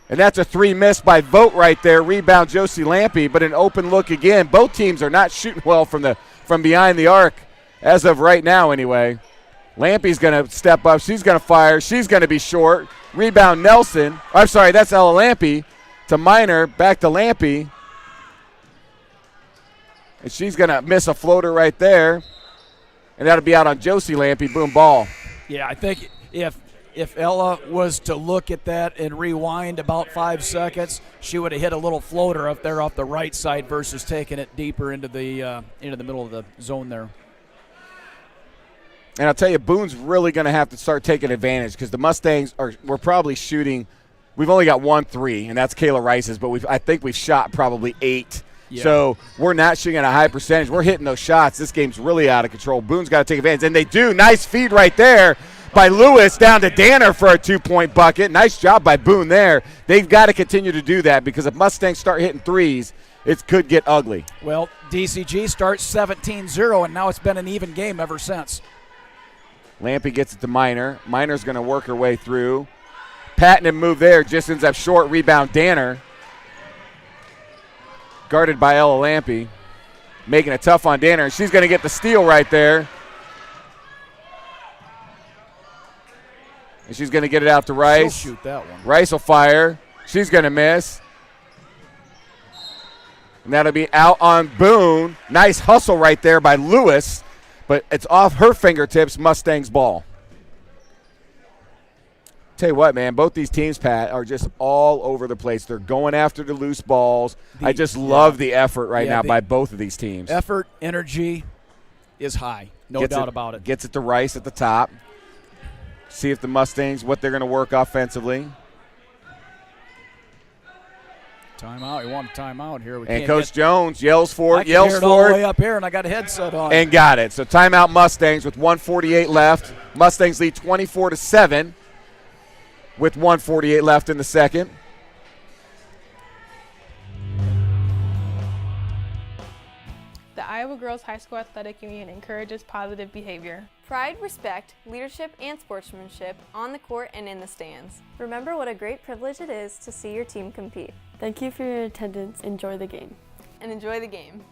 And that's a 3 miss by Vogt right there. Rebound Josie Lampy, but an open look again. Both teams are not shooting well from behind the arc as of right now anyway. Lampy's going to step up. She's going to fire. She's going to be short. Rebound Nelson. I'm sorry, that's Ella Lampy to Minor. Back to Lampy. And she's going to miss a floater right there. And that'll be out on Josie Lampy. Boom, ball. Yeah, I think if Ella was to look at that and rewind about 5 seconds, she would have hit a little floater up there off the right side versus taking it deeper into the middle of the zone there. And I'll tell you, Boone's really going to have to start taking advantage because the Mustangs we're probably shooting. We've only got 1 3, and that's Kayla Rice's, but I think we've shot probably 8. Yeah. So we're not shooting at a high percentage. We're hitting those shots. This game's really out of control. Boone's got to take advantage, and they do. Nice feed right there by Lewis down to Danner for a 2-point bucket. Nice job by Boone there. They've got to continue to do that because if Mustangs start hitting threes, it could get ugly. Well, DCG starts 17-0, and now it's been an even game ever since. Lampy gets it to Minor. Minor's going to work her way through. Patton move there. Just ends up short. Rebound Danner. Guarded by Ella Lampy. Making it tough on Danner. She's going to get the steal right there. And she's going to get it out to Rice. She'll shoot that one. Rice will fire. She's going to miss. And that'll be out on Boone. Nice hustle right there by Lewis. But it's off her fingertips, Mustangs ball. Tell you what, man, both these teams, Pat, are just all over the place. They're going after the loose balls. I just love the effort right now by both of these teams. Effort, energy is high, no doubt about it. Gets it to Rice at the top. See if the Mustangs, what they're going to work offensively. Timeout. We want a timeout here. And Coach Jones yells for it, yells for it. All the way up here, and I got a headset on. And got it. So timeout Mustangs with 1:48 left. Mustangs lead 24-7 with 1:48 left in the second. The Iowa Girls High School Athletic Union encourages positive behavior. Pride, respect, leadership, and sportsmanship on the court and in the stands. Remember what a great privilege it is to see your team compete. Thank you for your attendance. Enjoy the game. and enjoy the game.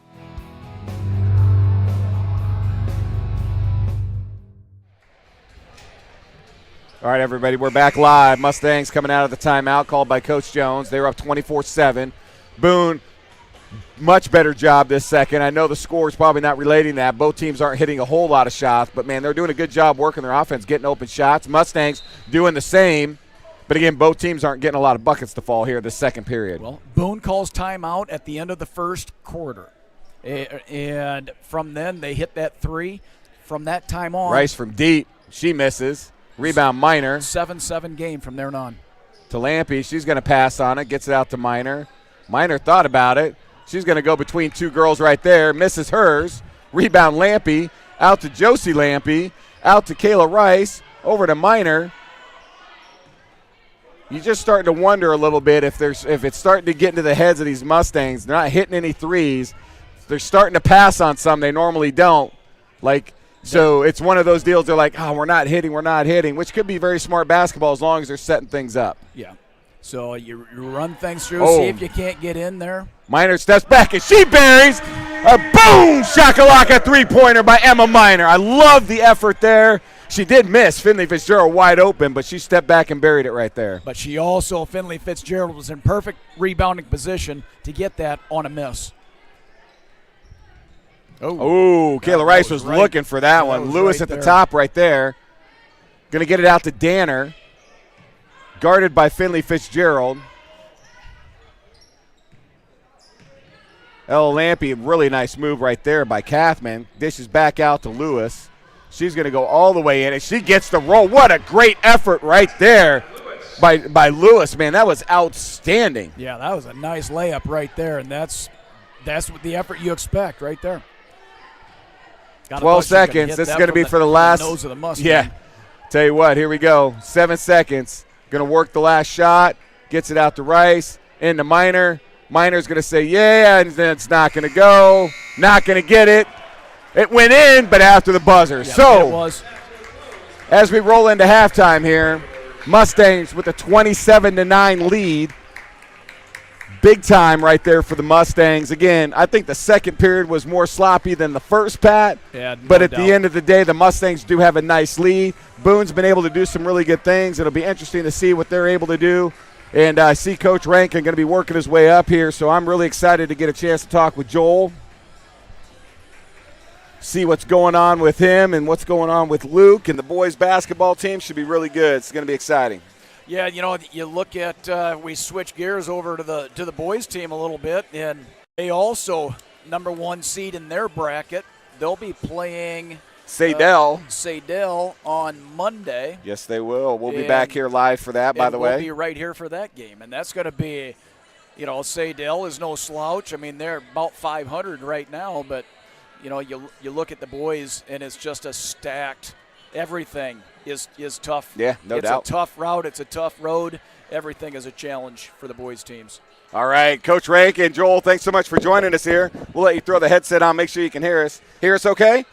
All right, everybody, we're back live. Mustangs coming out of the timeout called by Coach Jones. They were up 24-7. Boone, much better job this second. I know the score is probably not relating that. Both teams aren't hitting a whole lot of shots, but, man, they're doing a good job working their offense, getting open shots. Mustangs doing the same. But, again, both teams aren't getting a lot of buckets to fall here this second period. Well, Boone calls timeout at the end of the first quarter. And from then they hit that three. From that time on. Rice from deep. She misses. Rebound Minor. 7-7 game from there on. To Lampy. She's going to pass on it. Gets it out to Minor. Minor thought about it. She's going to go between two girls right there. Misses hers. Rebound Lampy. Out to Josie Lampy. Out to Kayla Rice. Over to Minor. You're just starting to wonder a little bit if it's starting to get into the heads of these Mustangs. They're not hitting any threes. They're starting to pass on some they normally don't. So it's one of those deals they're like, we're not hitting, which could be very smart basketball as long as they're setting things up. Yeah. So you run things through, see if you can't get in there. Minor steps back, and she buries a boom shakalaka three-pointer by Emma Minor. I love the effort there. She did miss Finley Fitzgerald wide open, but she stepped back and buried it right there. But Finley Fitzgerald was in perfect rebounding position to get that on a miss. Kayla Rice was looking for that one. Lewis at the top right there. Going to get it out to Danner. Guarded by Finley Fitzgerald. Ella Lampy, really nice move right there by Kathman. Dishes back out to Lewis. She's going to go all the way in, and she gets the roll. What a great effort right there by Lewis, man. That was outstanding. Yeah, that was a nice layup right there, and that's what the effort you expect right there. 12 seconds. This is going to be for the last. Nose of the Mustang. Yeah. Tell you what, here we go. 7 seconds. Going to work the last shot. Gets it out to Rice. Into Minor. Minor's going to say, yeah, and then it's not going to go. Not going to get it. It went in, but after the buzzer. Yeah, so, it was. As we roll into halftime here, Mustangs with a 27-9 lead. Big time right there for the Mustangs. Again, I think the second period was more sloppy than the first, Pat. Yeah, but at the end of the day, the Mustangs do have a nice lead. Boone's been able to do some really good things. It'll be interesting to see what they're able to do. And I see Coach Rankin going to be working his way up here, so I'm really excited to get a chance to talk with Joel, see what's going on with him and what's going on with Luke. And the boys' basketball team should be really good. It's going to be exciting. Yeah, you look at we switch gears over to the boys team a little bit, and they also number one seed in their bracket. They'll be playing Sadell on Monday. Yes, they will. We'll be back here live for that, by the way. We'll be right here for that game, and that's going to be, Sadell is no slouch. I mean, they're about 500 right now, but you look at the boys, and it's just a stacked. Everything is tough. Yeah, no doubt. It's a tough route. It's a tough road. Everything is a challenge for the boys' teams. All right, Coach Rankin and Joel, thanks so much for joining us here. We'll let you throw the headset on. Make sure you can hear us. Hear us okay?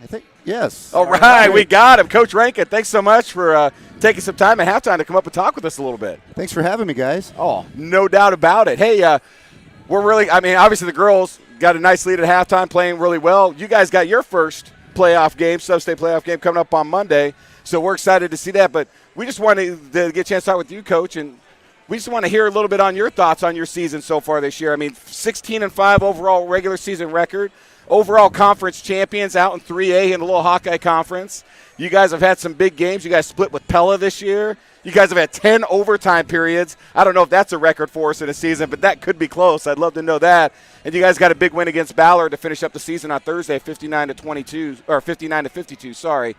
I think, yes. All right, we got him. Coach Rankin, thanks so much for taking some time at halftime to come up and talk with us a little bit. Thanks for having me, guys. Oh, no doubt about it. Hey, obviously the girls got a nice lead at halftime, playing really well. You guys got your first playoff game, sub-state playoff game coming up on Monday. So we're excited to see that. But we just wanted to get a chance to talk with you, Coach, and we just want to hear a little bit on your thoughts on your season so far this year. I mean, 16-5 overall regular season record, overall conference champions out in 3A in the little Hawkeye Conference. You guys have had some big games. You guys split with Pella this year. You guys have had 10 overtime periods. I don't know if that's a record for us in a season, but that could be close. I'd love to know that. And you guys got a big win against Ballard to finish up the season on Thursday, 59-52. Sorry.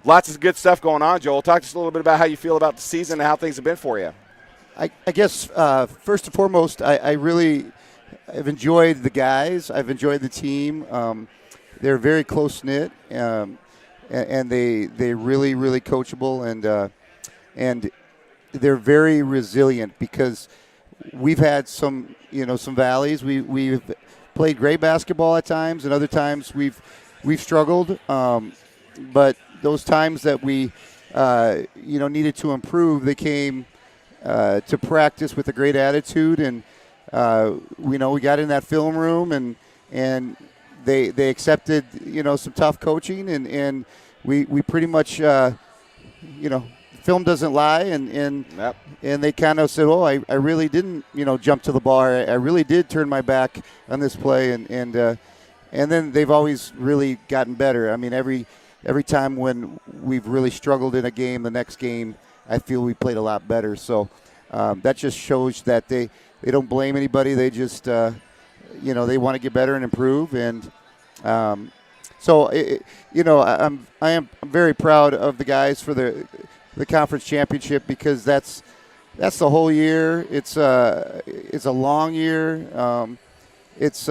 Lots of good stuff going on, Joel. Talk to us a little bit about how you feel about the season and how things have been for you. I guess first and foremost, I really have enjoyed the guys. I've enjoyed the team. They're very close-knit, and they're really, really coachable, and they're very resilient because we've had some valleys. We've played great basketball at times, and other times we've struggled. But those times that we needed to improve, they came to practice with a great attitude, and we got in that film room and they accepted some tough coaching and we pretty much film doesn't lie and they kind of said, oh, I really didn't jump to the ball. I really did turn my back on this play and then they've always really gotten better. I mean, every time when we've really struggled in a game, the next game I feel we played a lot better. So that just shows that they don't blame anybody. They just they want to get better and improve. And I am very proud of the guys for the conference championship because that's the whole year. It's a long year. It's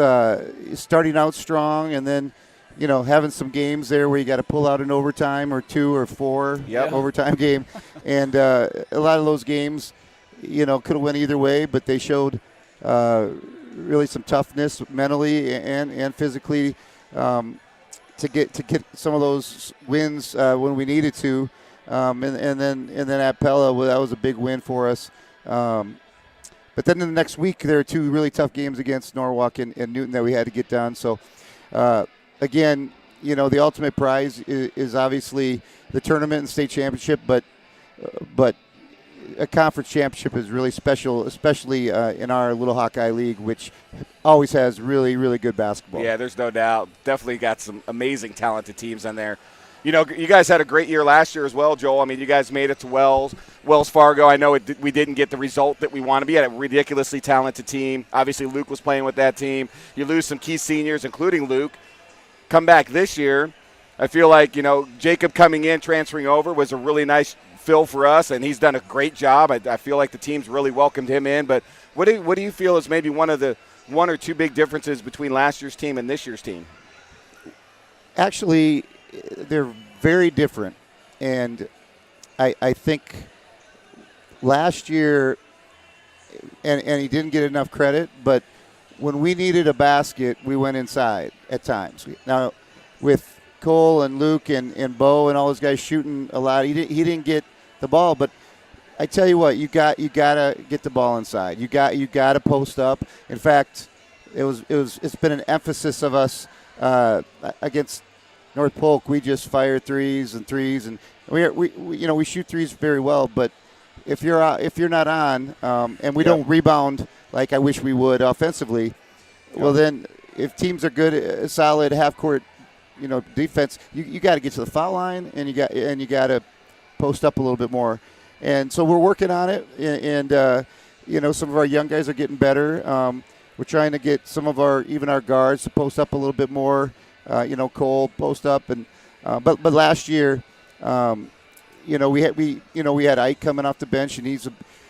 starting out strong and then having some games there where you got to pull out an overtime or 2 or 4 overtime game, and a lot of those games could have went either way, but they showed really some toughness mentally and physically to get some of those wins when we needed to. And then at Pella, well, that was a big win for us. But then in the next week, there are 2 really tough games against Norwalk and Newton that we had to get done. So, again, the ultimate prize is obviously the tournament and state championship, but a conference championship is really special, especially in our little Hawkeye League, which always has really, really good basketball. Yeah, there's no doubt. Definitely got some amazing talented teams on there. You guys had a great year last year as well, Joel. I mean, you guys made it to Wells Fargo. I know we didn't get the result that we wanted. We had a ridiculously talented team. Obviously, Luke was playing with that team. You lose some key seniors, including Luke. Come back this year. I feel like, Jacob coming in, transferring over was a really nice fill for us, and he's done a great job. I feel like the team's really welcomed him in. But what do you feel is maybe one or two big differences between last year's team and this year's team? Actually, they're very different, and I think last year, and he didn't get enough credit, but when we needed a basket, we went inside at times. Now, with Cole and Luke and Bo and all those guys shooting a lot, he didn't get the ball, but I tell you what, you gotta get the ball inside. You gotta post up. In fact, it's been an emphasis of us against North Polk. We just fire threes, and we shoot threes very well. But if you're not on, and we don't rebound like I wish we would offensively, well then if teams are good, solid half court, defense, you got to get to the foul line, and you got to post up a little bit more. And so we're working on it, and some of our young guys are getting better. We're trying to get some of our guards to post up a little bit more. Cole post up, and but last year, we had Ike coming off the bench, and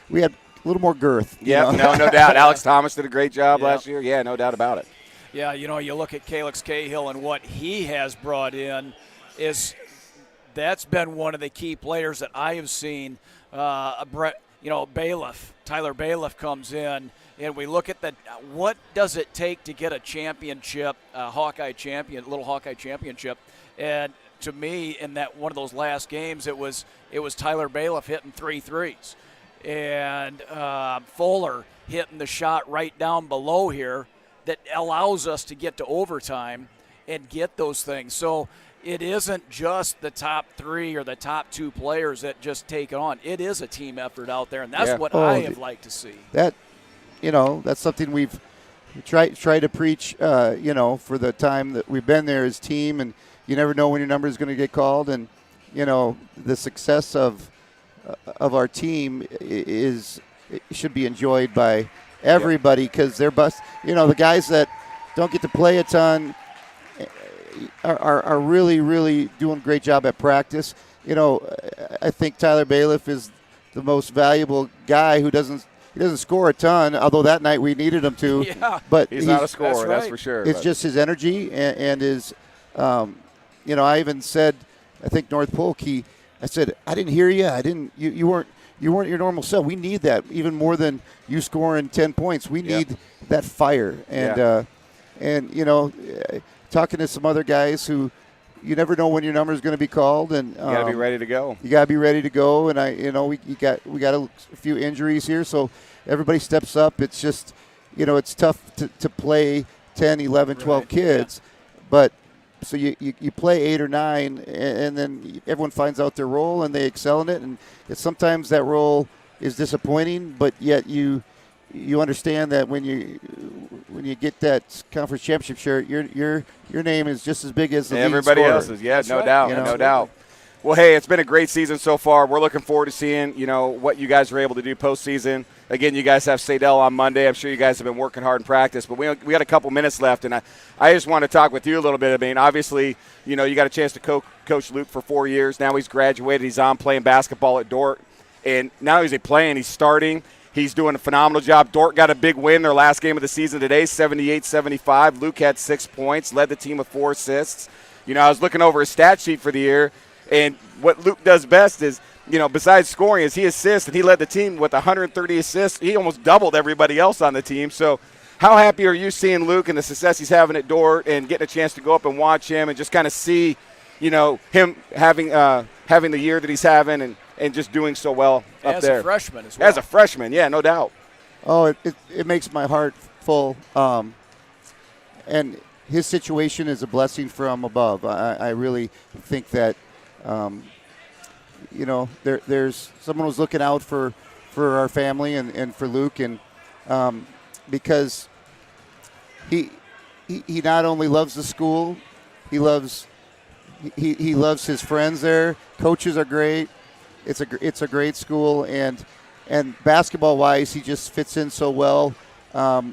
we had a little more girth. Yeah, no doubt. Alex Thomas did a great job last year. Yeah, no doubt about it. Yeah, you look at Calix Cahill and what he has brought in that's been one of the key players that I have seen. Bailiff, Tyler Bailiff comes in, and we look at what does it take to get a championship, little Hawkeye championship, and to me, in that one of those last games, it was Tyler Bailiff hitting 3 threes, and Fuller hitting the shot right down below here that allows us to get to overtime and get those things. So it isn't just the top 3 or the top 2 players that just take it on. It is a team effort out there, and that's what I have liked to see. That's something we've tried to preach, for the time that we've been there as team, and you never know when your number is going to get called. And, the success of our team should be enjoyed by everybody because they're the guys that don't get to play a ton are really, really doing a great job at practice. I think Tyler Bailiff is the most valuable guy who doesn't score a ton, although that night we needed him to. Yeah, but he's not a scorer, that's for sure. It's just his energy and his, I even said, I think North Polk, I said, I didn't hear you. You weren't your normal self. We need that even more than you scoring 10 points. We need that fire. And, talking to some other guys who you never know when your number is going to be called, and you got to be ready to go. You got to be ready to go, and we got a few injuries here, so everybody steps up. It's just, it's tough to play 10, 11, 12 kids, but so you play 8 or 9, and then everyone finds out their role and they excel in it. And sometimes that role is disappointing, but yet you understand that when you get that conference championship shirt, your name is just as big as the everybody lead scorer. else's. Yeah, no doubt, no doubt. Well, hey, it's been a great season so far. We're looking forward to seeing what you guys are able to do postseason. Again, you guys have Sadell on Monday. I'm sure you guys have been working hard in practice, but we got a couple minutes left, and I just want to talk with you a little bit. I mean, obviously, you got a chance to coach Luke for 4 years. Now he's graduated. He's on playing basketball at Dort, and not only is he playing, he's starting. He's doing a phenomenal job. Dort got a big win their last game of the season today, 78-75. Luke had 6 points, led the team with 4 assists. I was looking over his stat sheet for the year, and what Luke does best is, besides scoring, is he assists, and he led the team with 130 assists. He almost doubled everybody else on the team. So how happy are you seeing Luke and the success he's having at Dort and getting a chance to go up and watch him and just kind of see, him having the year that he's having and just doing so well up there? As a freshman as well. As a freshman, yeah, no doubt. Oh, it makes my heart full. And his situation is a blessing from above. I really think that, there's someone who's looking out for our family and for Luke, and because he not only loves the school, he loves his friends there. Coaches are great. It's a great school, and basketball wise, he just fits in so well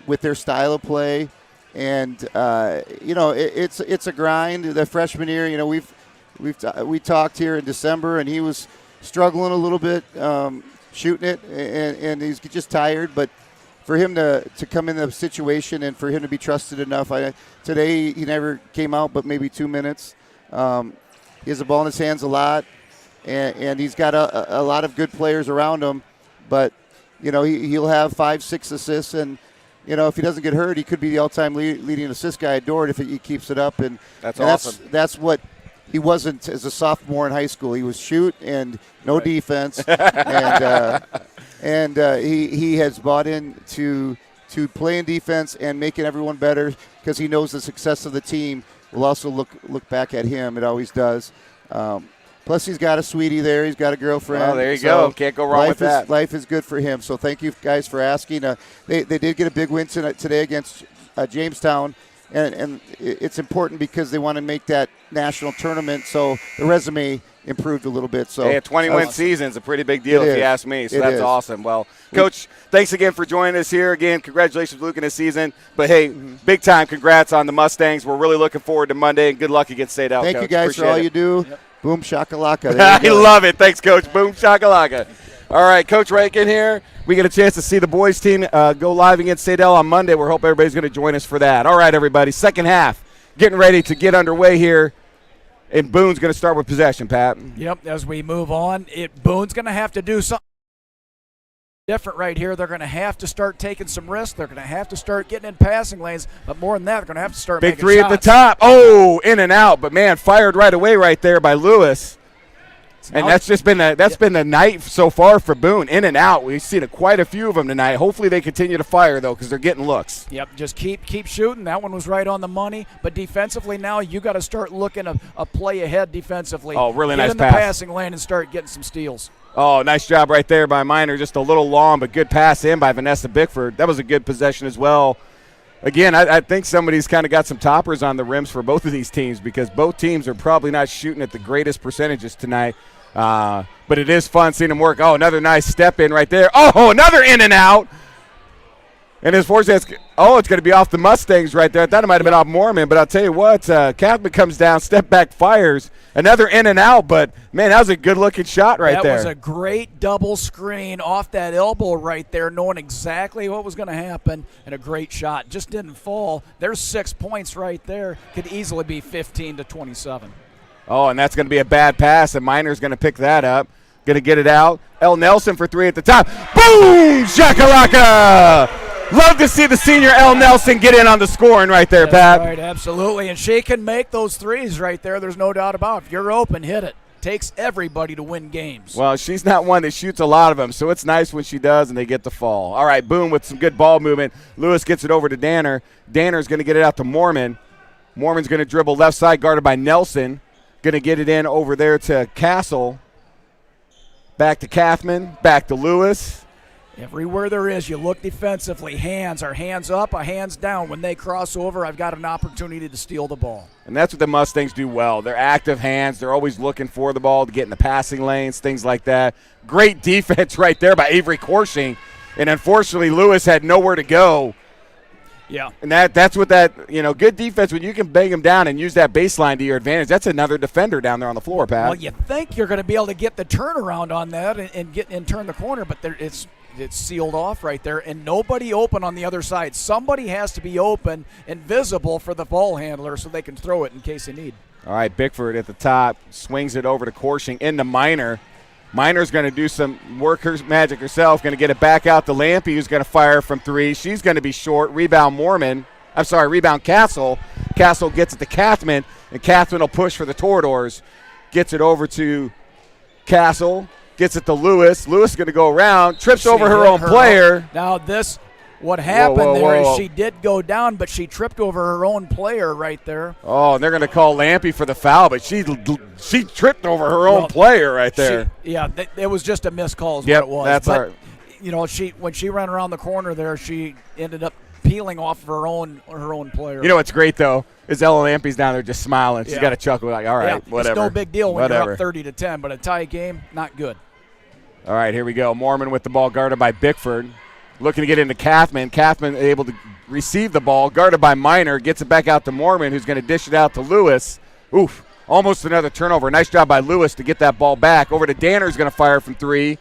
with their style of play. And it's a grind. The freshman year, we talked here in December, and he was struggling a little bit shooting it, and he's just tired. But for him to come in the situation and for him to be trusted enough, today he never came out, but maybe 2 minutes. He has the ball in his hands a lot, and he's got a lot of good players around him. But he'll have 5-6 assists, and if he doesn't get hurt, he could be the all-time leading assist guy at Dort if he keeps it up. And that's awesome. That's what he wasn't as a sophomore in high school. He was shoot and no defense, and he has bought in to playing defense and making everyone better because he knows the success of the team will also look back at him. It always does. Plus, he's got a sweetie there. He's got a girlfriend. Oh, there you go. Can't go wrong with that. Life is good for him. So thank you guys for asking. They did get a big win today against Jamestown, and it's important because they want to make that national tournament. So the resume improved a little bit. So a 20-win season is a pretty big deal if you ask me. So that's awesome. Well, Coach, thanks again for joining us here. Again, congratulations, Luke, in this season. But, hey, big time congrats on the Mustangs. We're really looking forward to Monday, and good luck against Sadell. Thank you guys for all you do. Yep. Boom shakalaka. I love it. Thanks, Coach. Boom shakalaka. All right, Coach Rankin here. We get a chance to see the boys team go live against Sadell on Monday. We hope everybody's going to join us for that. All right, everybody. Second half, getting ready to get underway here. And Boone's going to start with possession, Pat. Yep, as we move on, Boone's going to have to do something different right here. They're going to have to start taking some risks. They're going to have to start getting in passing lanes. But more than that, they're going to have to start big making three shots. at the top. Oh, in and out. But, man, fired right away right there by Lewis. And that's just been been the night so far for Boone. In and out. We've seen quite a few of them tonight. Hopefully they continue to fire, though, because they're getting looks. Yep, just keep shooting. That one was right on the money. But defensively now, you got to start looking a play ahead defensively. Oh, really nice pass. Get in the passing lane and start getting some steals. Oh, nice job right there by Miner. Just a little long, but good pass in by Vanessa Bickford. That was a good possession as well. Again, I think somebody's kind of got some toppers on the rims for both of these teams because both teams are probably not shooting at the greatest percentages tonight. But it is fun seeing them work. Oh, another nice step in right there. Oh, another in and out. And as far as it's going to be off the Mustangs right there. I thought it might have been off Mormon, but I'll tell you what, Kathman comes down, step back, fires. Another in and out, but, man, that was a good-looking shot right there. That was a great double screen off that elbow right there, knowing exactly what was going to happen, and a great shot. Just didn't fall. There's 6 points right there. Could easily be 15 to 27. Oh, and that's going to be a bad pass, and Miner's going to pick that up. Going to get it out. L. Nelson for three at the top. Boom! Shakalaka! Love to see the senior L. Nelson get in on the scoring right there, Pat. Right, absolutely. And she can make those threes right there. There's no doubt about it. If you're open, hit it. takes everybody to win games. Well, she's not one that shoots a lot of them, so it's nice when she does and they get the fall. All right, Boone with some good ball movement. Lewis gets it over to Danner. Danner's going to get it out to Mormon. Mormon's going to dribble left side, guarded by Nelson. Going to get it in over there to Castle. Back to Kathman, back to Lewis. Everywhere there is, you look defensively. Hands are hands up, or hands down. When they cross over, I've got an opportunity to steal the ball. And that's what the Mustangs do well. They're active hands. They're always looking for the ball to get in the passing lanes, things like that. Great defense right there by Avery Corshing. And unfortunately, Lewis had nowhere to go. Yeah. And that's what good defense, when you can bang them down and use that baseline to your advantage, that's another defender down there on the floor, Pat. Well, you think you're going to be able to get the turnaround on that and turn the corner, but it's sealed off right there, and nobody open on the other side. Somebody has to be open and visible for the ball handler so they can throw it in case they need. All right, Bickford at the top, swings it over to Corshing into Minor. Minor's going to do some work her magic herself, going to get it back out to Lampy, who's going to fire from three. She's going to be short. Rebound Castle. Castle gets it to Kathman, and Kathman will push for the Toradors. Gets it over to Castle. Gets it to Lewis. Lewis is going to go around, trips over her own player. Now what happened is she did go down, but she tripped over her own player right there. Oh, and they're going to call Lampy for the foul, but she tripped over her own player right there. It was just a missed call is what it was. That's but, when she ran around the corner there, she ended up peeling off of her own player. You know what's great, though, is Ella Lampy's down there just smiling. She's got a chuckle like, all right, whatever. It's no big deal when you're up 30-10, but a tie game, not good. All right, here we go. Mormon with the ball, guarded by Bickford. Looking to get into Kathman. Kathman able to receive the ball, guarded by Minor. Gets it back out to Mormon, who's going to dish it out to Lewis. Oof, almost another turnover. Nice job by Lewis to get that ball back. Over to Danner, who's going to fire from three.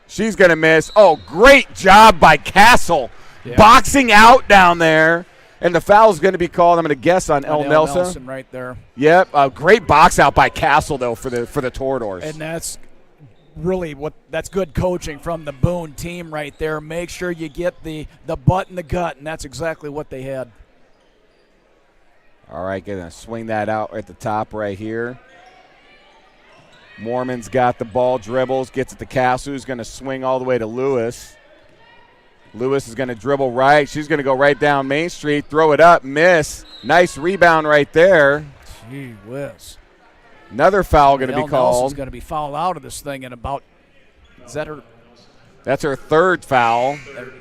She's going to miss. Oh, great job by Castle. Yeah. Boxing out down there. And the foul is going to be called, I'm going to guess, on El Nelson right there. Yep, a great box out by Castle, though, for the Toradors. And that's really that's good coaching from the Boone team right there. Make sure you get the butt in the gut, and that's exactly what they had. All right, going to swing that out at the top right here. Mormon's got the ball, dribbles, gets it to Castle, who's going to swing all the way to Lewis. Lewis is going to dribble right. She's going to go right down Main Street, throw it up, miss. Nice rebound right there. Gee whiz. Another foul going to be called. Nelson's going to be fouled out of this thing in about – is that her? That's her third foul.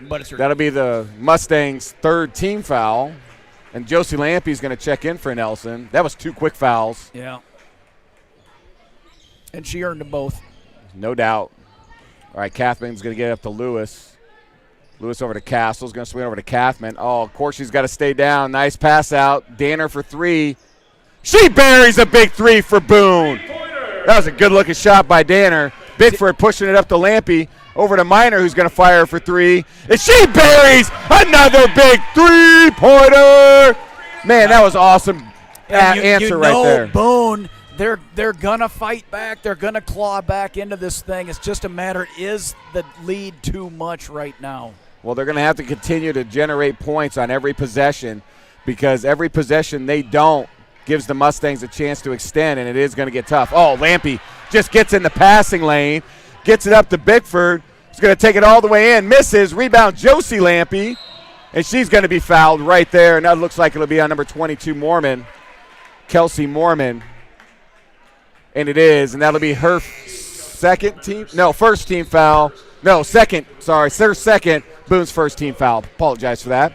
But it's her. That'll be the Mustangs' third team foul. And Josie Lampy's going to check in for Nelson. That was two quick fouls. Yeah. And she earned them both. No doubt. All right, Kathman's going to get it up to Lewis. Lewis over to Castle's going to swing over to Kathman. Oh, of course she's got to stay down. Nice pass out. Danner for three. She buries a big three for Boone. That was a good-looking shot by Danner. Bickford pushing it up to Lampy. Over to Minor, who's going to fire for three. And she buries another big three-pointer. Man, that was awesome answer right there. Boone, they're going to fight back. They're going to claw back into this thing. It's just a matter, is the lead too much right now? Well, they're going to have to continue to generate points on every possession, because every possession they don't gives the Mustangs a chance to extend, and it is going to get tough. Oh, Lampy just gets in the passing lane, gets it up to Bickford. He's going to take it all the way in, misses. Rebound Josie Lampy, and she's going to be fouled right there, and that looks like it'll be on number 22, Mormon, Kelsey Mormon. And it is, and that'll be her first team foul. No, second, sorry, her second, Boone's first team foul. Apologize for that.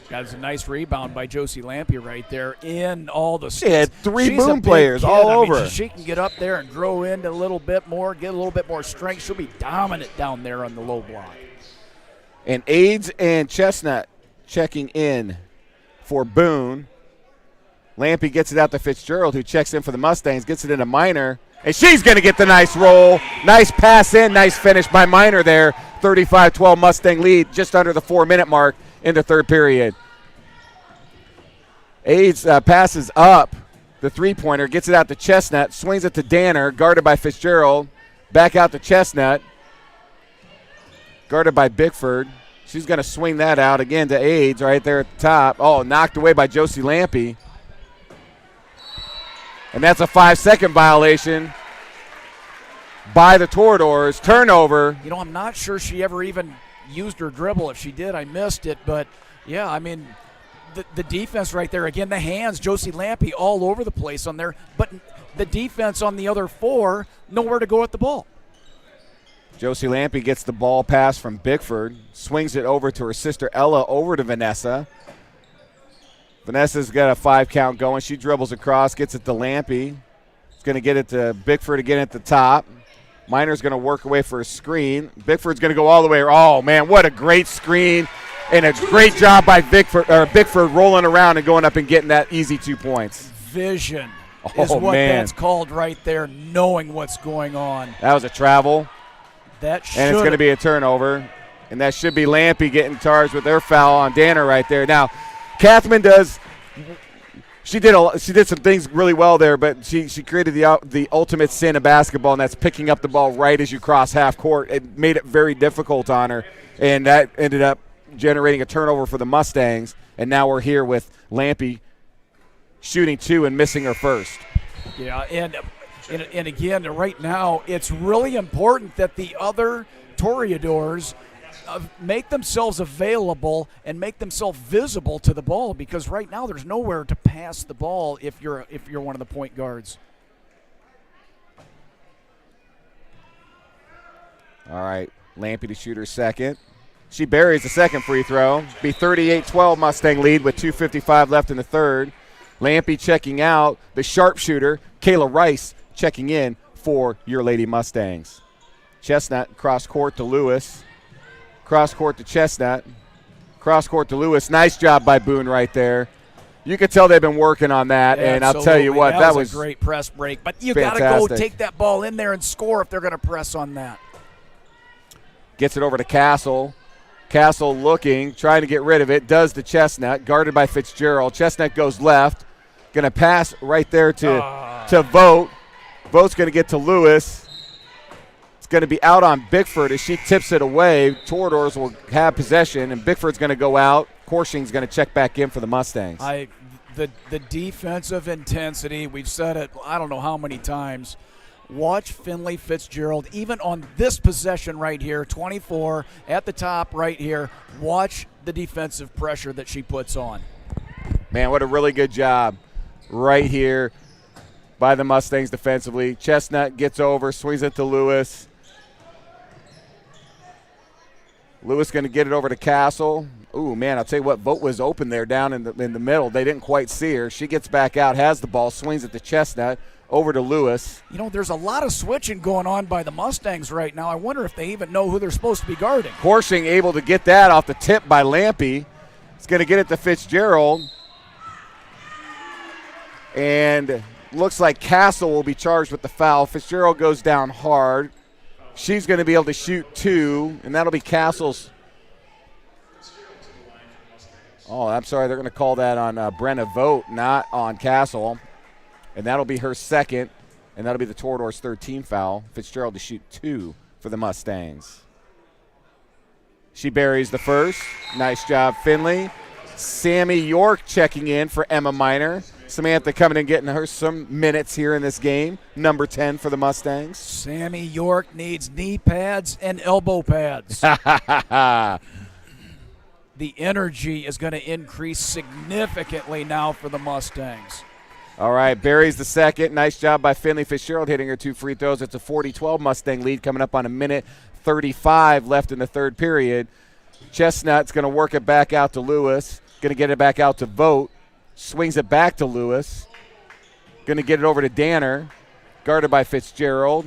That was a nice rebound by Josie Lampy right there in all the. She had three Boone players all over. She can get up there and grow into a little bit more, get a little bit more strength. She'll be dominant down there on the low block. And Aids and Chestnut checking in for Boone. Lampy gets it out to Fitzgerald, who checks in for the Mustangs, gets it into Minor, and she's going to get the nice roll. Nice pass in, nice finish by Minor there. 35-12 Mustang lead, just under the 4-minute mark in the third period. Aids passes up the three-pointer, gets it out to Chestnut, swings it to Danner, guarded by Fitzgerald. Back out to Chestnut, guarded by Bickford. She's going to swing that out again to Aids right there at the top. Oh, knocked away by Josie Lampy. And that's a 5-second violation by the Toradors. Turnover. You know, I'm not sure she ever even used her dribble. If she did, I missed it. But, yeah, I mean, the defense right there. Again, the hands, Josie Lampe all over the place on there. But the defense on the other four, nowhere to go at the ball. Josie Lampe gets the ball pass from Bickford, swings it over to her sister Ella, over to Vanessa. Vanessa's got a 5 count going. She dribbles across, gets it to Lampe. She's going to get it to Bickford again at the top. Miner's going to work away for a screen. Bickford's going to go all the way. Oh, man, what a great screen. And a great job by Bickford rolling around and going up and getting that easy 2 points. Vision is what that's called right there, knowing what's going on. That was a travel. And it's going to be a turnover. And that should be Lampe getting charged with their foul on Danner right there. Now, Kathman she did some things really well there, but she created the ultimate sin of basketball, and that's picking up the ball right as you cross half court. It made it very difficult on her, and that ended up generating a turnover for the Mustangs. And now we're here with Lampe shooting 2 and missing her first. Yeah, and again, right now, it's really important that the other Toreadors make themselves available and make themselves visible to the ball, because right now there's nowhere to pass the ball if you're one of the point guards. All right, Lampe to shoot her second. She buries the second free throw. Be 38-12 Mustang lead with 2:55 left in the third. Lampe checking out. The sharpshooter, Kayla Rice, checking in for your Lady Mustangs. Chestnut cross court to Lewis. Cross court to Chestnut. Cross court to Lewis. Nice job by Boone right there. You could tell they've been working on that, and I'll tell you what, that was a great press break. But you got to go take that ball in there and score if they're going to press on that. Gets it over to Castle. Castle looking, trying to get rid of it. Does to Chestnut, guarded by Fitzgerald. Chestnut goes left. Going to pass right there to Vogt. Vogt's going to get to Lewis. It's going to be out on Bickford as she tips it away. Toradors will have possession, and Bickford's going to go out. Corshing's going to check back in for the Mustangs. The defensive intensity, we've said it I don't know how many times. Watch Finley Fitzgerald, even on this possession right here, 24 at the top right here. Watch the defensive pressure that she puts on. Man, what a really good job right here by the Mustangs defensively. Chestnut gets over, swings it to Lewis. Lewis going to get it over to Castle. Ooh, man, I'll tell you what, Vogt was open there down in the middle. They didn't quite see her. She gets back out, has the ball, swings it to Chestnut, over to Lewis. You know, there's a lot of switching going on by the Mustangs right now. I wonder if they even know who they're supposed to be guarding. Corshing able to get that off the tip by Lampe. It's going to get it to Fitzgerald. And looks like Castle will be charged with the foul. Fitzgerald goes down hard. She's going to be able to shoot 2, and that'll be Castle's. Oh, I'm sorry. They're going to call that on Brenna Vogt, not on Castle. And that'll be her second, and that'll be the Toradors' third team foul. Fitzgerald to shoot 2 for the Mustangs. She buries the first. Nice job, Finley. Sammy York checking in for Emma Miner. Samantha coming in getting her some minutes here in this game. Number 10 for the Mustangs. Sammy York needs knee pads and elbow pads. The energy is going to increase significantly now for the Mustangs. All right, buries the second. Nice job by Finley Fitzgerald hitting her 2 free throws. It's a 40-12 Mustang lead coming up on 1:35 left in the third period. Chestnut's going to work it back out to Lewis. Going to get it back out to Vogt. Swings it back to Lewis. Going to get it over to Danner. Guarded by Fitzgerald.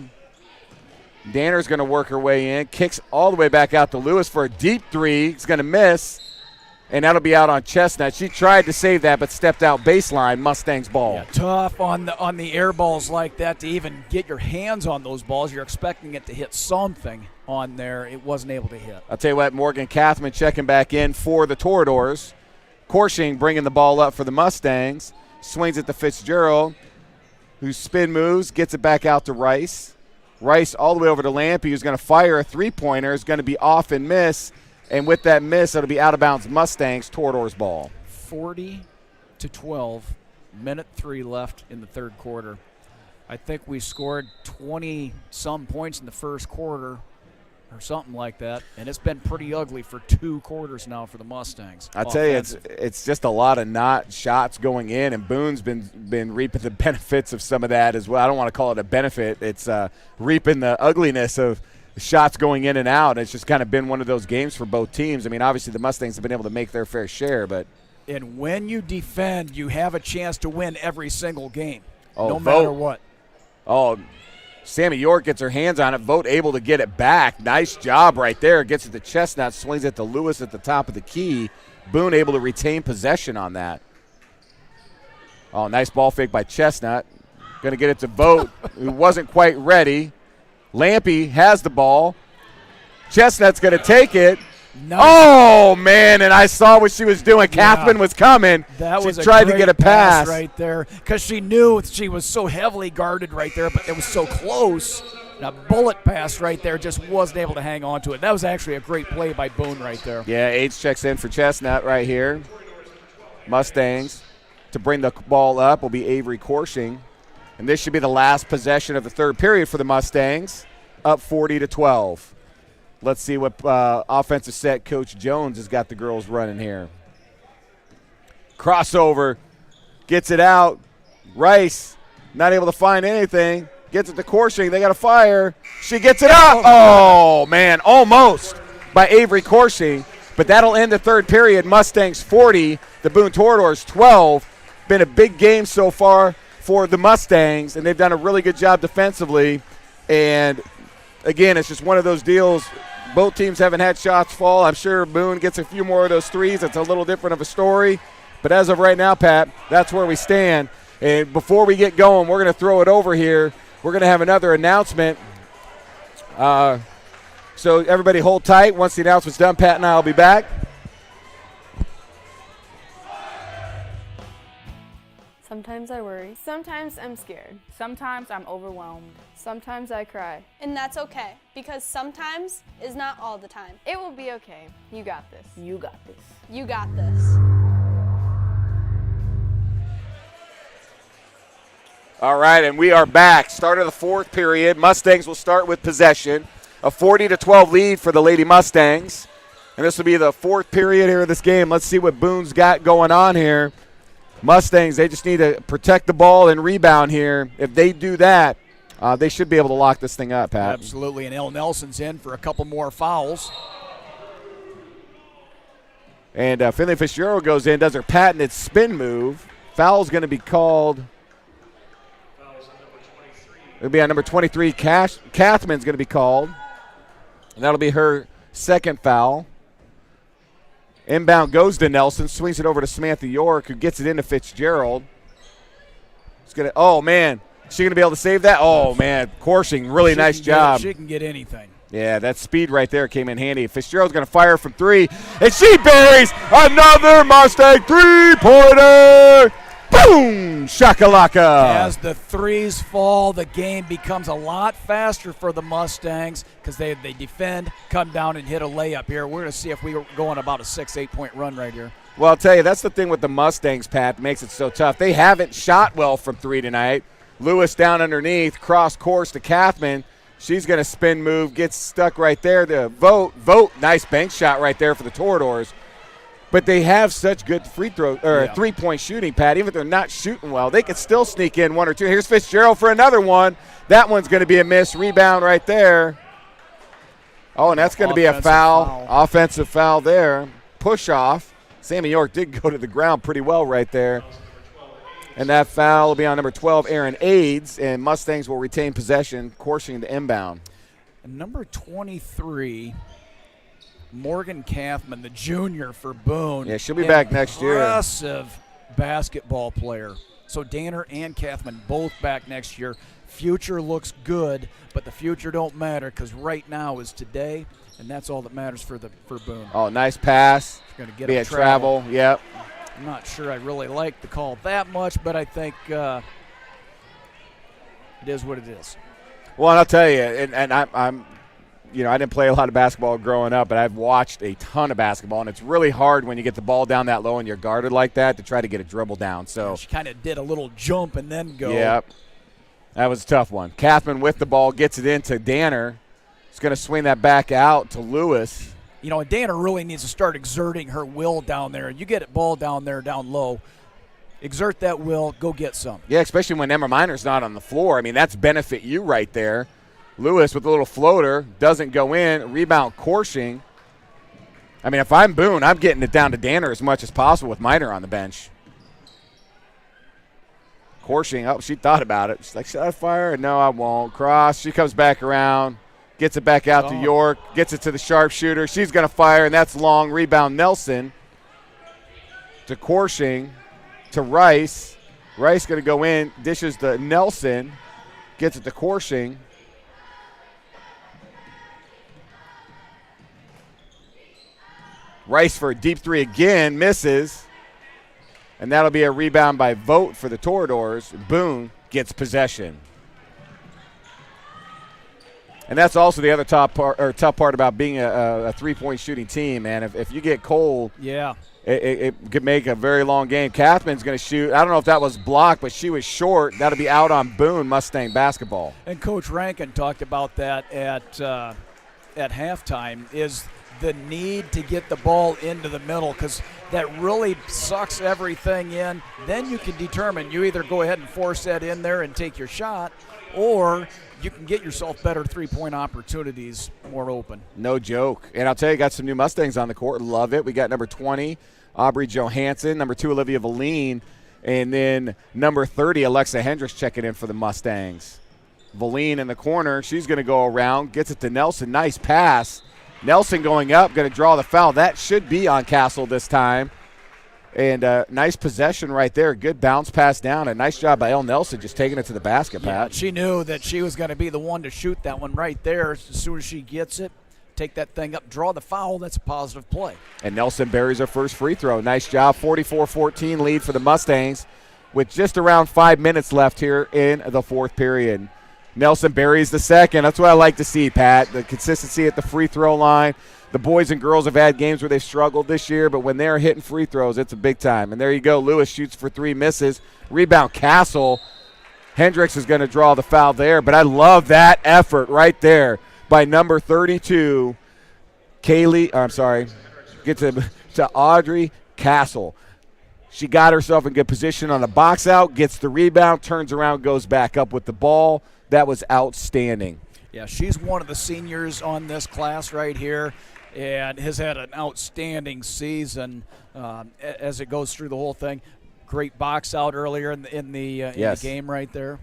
Danner's going to work her way in. Kicks all the way back out to Lewis for a deep 3. He's going to miss. And that'll be out on Chestnut. She tried to save that, but stepped out baseline. Mustangs ball. Yeah, tough on the air balls like that to even get your hands on those balls. You're expecting it to hit something on there. It wasn't able to hit. I'll tell you what, Morgan Kathman checking back in for the Toradors. Corshing bringing the ball up for the Mustangs. Swings it to Fitzgerald, who spin moves, gets it back out to Rice. Rice all the way over to Lampe, who's going to fire a three-pointer. Is going to be off and miss. And with that miss, it'll be out of bounds Mustangs, Toradors ball. 40-12 minute 3 left in the third quarter. I think we scored 20-some points in the first quarter or something like that, and it's been pretty ugly for 2 quarters now for the Mustangs. I tell you, it's just a lot of not shots going in, and Boone's been reaping the benefits of some of that as well. I don't want to call it a benefit. It's reaping the ugliness of shots going in and out. It's just kind of been one of those games for both teams. I mean, obviously the Mustangs have been able to make their fair share, but and when you defend, you have a chance to win every single game, no matter what. Oh, Sammy York gets her hands on it. Vogt able to get it back. Nice job right there. Gets it to Chestnut, swings it to Lewis at the top of the key. Boone able to retain possession on that. Oh, nice ball fake by Chestnut. Going to get it to Vogt, who wasn't quite ready. Lampy has the ball. Chestnut's going to take it. Nice. Oh, man, and I saw what she was doing. Yeah. Catherine was coming. That was she tried to get a pass right there because she knew she was so heavily guarded right there, but it was so close. And a bullet pass right there, just wasn't able to hang on to it. That was actually a great play by Boone right there. Yeah, H checks in for Chestnut right here. Mustangs to bring the ball up will be Avery Corshing. And this should be the last possession of the third period for the Mustangs, up 40-12. Let's see what offensive set Coach Jones has got the girls running here. Crossover, gets it out. Rice not able to find anything. Gets it to Corshing. They got to fire. She gets it up. Oh, man, almost by Avery Corshing. But that'll end the third period. Mustangs 40, the Boone Toreadors 12. Been a big game so far for the Mustangs, and they've done a really good job defensively. And again, it's just one of those deals. Both teams haven't had shots fall. I'm sure Boone gets a few more of those threes. It's a little different of a story. But as of right now, Pat, that's where we stand. And before we get going, we're going to throw it over here. We're going to have another announcement. So everybody hold tight. Once the announcement's done, Pat and I will be back. Sometimes I worry. Sometimes I'm scared. Sometimes I'm overwhelmed. Sometimes I cry. And that's okay, because sometimes is not all the time. It will be okay. You got this. You got this. You got this. All right, and we are back. Start of the fourth period. Mustangs will start with possession. A 40-12 lead for the Lady Mustangs. And this will be the fourth period here of this game. Let's see what Boone's got going on here. Mustangs, they just need to protect the ball and rebound here. If they do that, they should be able to lock this thing up, Pat. Absolutely, and El Nelson's in for a couple more fouls. And Finley Fitzgerald goes in, does her patented spin move. Foul's going to be called. It'll be on number 23. Kathman's going to be called. And that'll be her second foul. Inbound goes to Nelson, swings it over to Samantha York, who gets it into Fitzgerald. Oh, man. Is she going to be able to save that? Oh, man. Corshing, really nice job. She can get anything. Yeah, that speed right there came in handy. Fitzgerald's going to fire from three, and she buries another Mustang three-pointer. Boom! Shakalaka. As the threes fall, the game becomes a lot faster for the Mustangs because they defend, come down, and hit a layup here. We're going to see if we go on about a 6-8 point run right here. Well, I'll tell you, that's the thing with the Mustangs, Pat, makes it so tough. They haven't shot well from three tonight. Lewis down underneath, cross course to Kathman. She's going to spin move, gets stuck right there to Vogt. Nice bank shot right there for the Toreadors. But they have such good three-point shooting, Pat. Even if they're not shooting well, they could still sneak in one or two. Here's Fitzgerald for another one. That one's going to be a miss. Rebound right there. Oh, and that's going to be a foul. Offensive foul there. Push off. Sammy York did go to the ground pretty well right there. And that foul will be on number 12, Aaron Aids, and Mustangs will retain possession, Corshing the inbound. And number 23, Morgan Kathman, the junior for Boone. Yeah, she'll be back next year. Impressive basketball player. So Danner and Kathman both back next year. Future looks good, but the future don't matter because right now is today, and that's all that matters for Boone. Oh, nice pass. Going to get a travel. Yep. I'm not sure I really like the call that much, but I think it is what it is. Well, and I'll tell you, and I'm I didn't play a lot of basketball growing up, but I've watched a ton of basketball, and it's really hard when you get the ball down that low and you're guarded like that to try to get a dribble down. So she kind of did a little jump and then go. Yep. That was a tough one. Kathman with the ball gets it into Danner. He's going to swing that back out to Lewis. Danner really needs to start exerting her will down there. You get a ball down there, down low, exert that will, go get some. Yeah, especially when Emma Minor's not on the floor. I mean, that's benefit you right there. Lewis with a little floater, doesn't go in. Rebound Corshing. I mean, if I'm Boone, I'm getting it down to Danner as much as possible with Minor on the bench. Corshing, she thought about it. She's like, should I fire? No, I won't. Cross, she comes back around. Gets it back out to York. Gets it to the sharpshooter. She's going to fire, and that's long. Rebound Nelson to Corshing to Rice. Rice going to go in. Dishes to Nelson. Gets it to Corshing. Rice for a deep three again. Misses. And that'll be a rebound by Vogt for the Toreadors. Boone gets possession. And that's also the other tough part about being a three-point shooting team, man. If you get cold, yeah, it could make a very long game. Kathman's going to shoot. I don't know if that was blocked, but she was short. That'll be out on Boone Mustang basketball. And Coach Rankin talked about that at halftime, is the need to get the ball into the middle, because that really sucks everything in. Then you can determine, you either go ahead and force that in there and take your shot, or you can get yourself better three-point opportunities more open. No joke. And I'll tell you, got some new Mustangs on the court. Love it. We got number 20, Aubrey Johansson, number 2, Olivia Valine, and then number 30, Alexa Hendricks checking in for the Mustangs. Valine in the corner. She's going to go around, gets it to Nelson. Nice pass. Nelson going up, going to draw the foul. That should be on Castle this time. And nice possession right there. Good bounce pass down. A nice job by El Nelson just taking it to the basket, Pat. She knew that she was going to be the one to shoot that one right there. As soon as she gets it, take that thing up, draw the foul. That's a positive play. And Nelson buries her first free throw. Nice job. 44-14 lead for the Mustangs with just around 5 minutes left here in the fourth period. Nelson buries the second. That's what I like to see, Pat. The consistency at the free throw line. The boys and girls have had games where they've struggled this year, but when they're hitting free throws, it's a big time. And there you go. Lewis shoots for 3, misses. Rebound Castle. Hendricks is going to draw the foul there, but I love that effort right there by number 32, get to Audrey Castle. She got herself in good position on the box out, gets the rebound, turns around, goes back up with the ball. That was outstanding. Yeah, she's one of the seniors on this class right here and has had an outstanding season as it goes through the whole thing. Great box out earlier in the game right there.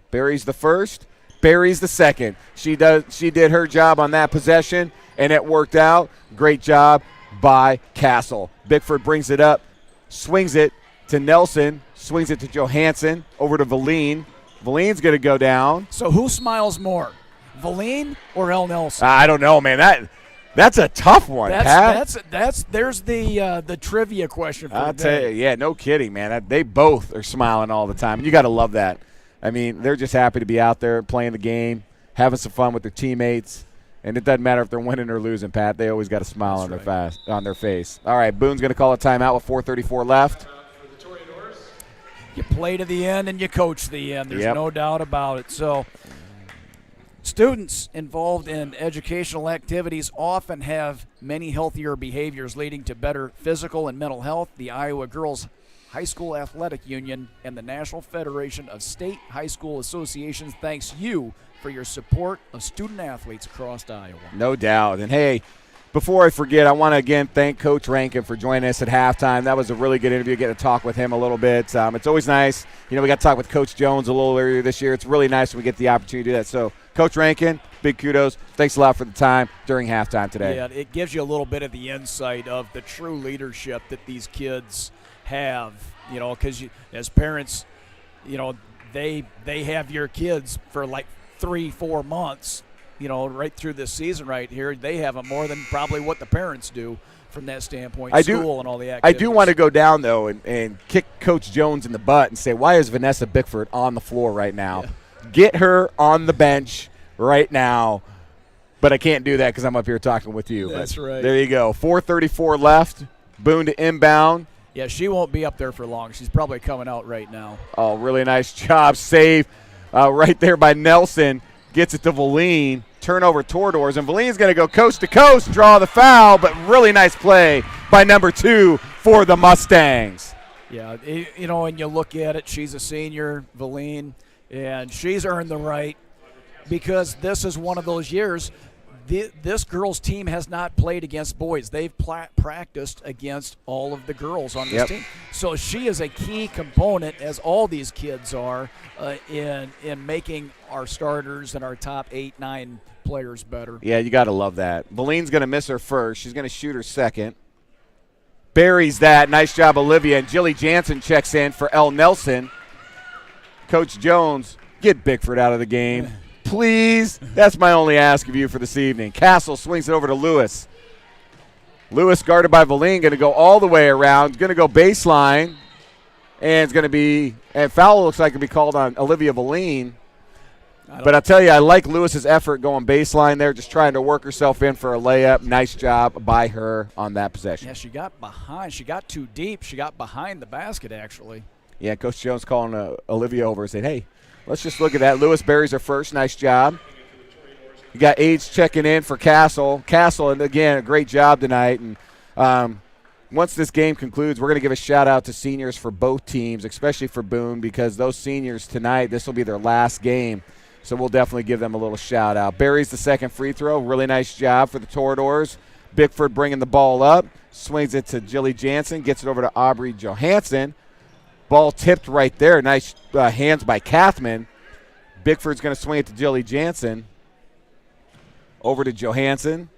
Buries the first, buries the second. She did her job on that possession, and it worked out. Great job by Castle. Bickford brings it up, swings it to Nelson, swings it to Johansson, over to Valine. Valine's going to go down. So who smiles more, Valine or El Nelson? I don't know, man. That's a tough one, Pat. There's the trivia question for I'll the tell day. you, yeah, no kidding, man. They both are smiling all the time. You got to love that. I mean, they're just happy to be out there playing the game, having some fun with their teammates, and it doesn't matter if they're winning or losing, Pat. They always got a smile on their face. All right, Boone's going to call a timeout with 4:34 left. You play to the end and you coach to the end. There's Yep. no doubt about it. So students involved in educational activities often have many healthier behaviors leading to better physical and mental health. The Iowa Girls High School Athletic Union and the National Federation of State High School Associations thanks you for your support of student athletes across Iowa. No doubt. And, hey, before I forget, I want to again thank Coach Rankin for joining us at halftime. That was a really good interview, getting to talk with him a little bit. It's always nice. You know, we got to talk with Coach Jones a little earlier this year. It's really nice when we get the opportunity to do that. So, Coach Rankin, big kudos. Thanks a lot for the time during halftime today. Yeah, it gives you a little bit of the insight of the true leadership that these kids have, you know, because as parents, you know, they have your kids for like 3-4 months, you know, right through this season right here. They have them more than probably what the parents do from that standpoint, school and all the activities. I do want to go down, though, and kick Coach Jones in the butt and say, why is Vanessa Bickford on the floor right now? Yeah. Get her on the bench right now. But I can't do that because I'm up here talking with you. That's but right. There you go. 4:34 left. Boone to inbound. Yeah, she won't be up there for long. She's probably coming out right now. Oh, really nice job. Save right there by Nelson. Gets it to Valine. Turnover Toradors. And Valine's going to go coast to coast, draw the foul, but really nice play by number 2 for the Mustangs. Yeah, you know, when you look at it, she's a senior, Valine, and she's earned the right because this is one of those years. This girls' team has not played against boys. They've practiced against all of the girls on this team. So she is a key component, as all these kids are, in making our starters and our top 8, 9 players better. Yeah, you got to love that. Valine's going to miss her first. She's going to shoot her second. Buries that. Nice job, Olivia. And Jilly Jansen checks in for L. Nelson. Coach Jones, get Bickford out of the game. Please. That's my only ask of you for this evening. Castle swings it over to Lewis. Lewis guarded by Valine, going to go all the way around. Going to go baseline. And it's going to be – and foul looks like it will be called on Olivia Valine. But I'll tell you, I like Lewis's effort going baseline there, just trying to work herself in for a layup. Nice job by her on that possession. Yeah, she got behind. She got too deep. She got behind the basket, actually. Yeah, Coach Jones calling Olivia over and saying, hey, let's just look at that. Lewis buries her first. Nice job. You got Aids checking in for Castle. Castle, and again, a great job tonight. And once this game concludes, we're going to give a shout-out to seniors for both teams, especially for Boone, because those seniors tonight, this will be their last game. So we'll definitely give them a little shout-out. Buries the second free throw. Really nice job for the Toradors. Bickford bringing the ball up. Swings it to Jilly Jansen. Gets it over to Aubrey Johansson. Ball tipped right there. Nice hands by Kathman. Bickford's going to swing it to Jilly Jansen. Over to Johansson.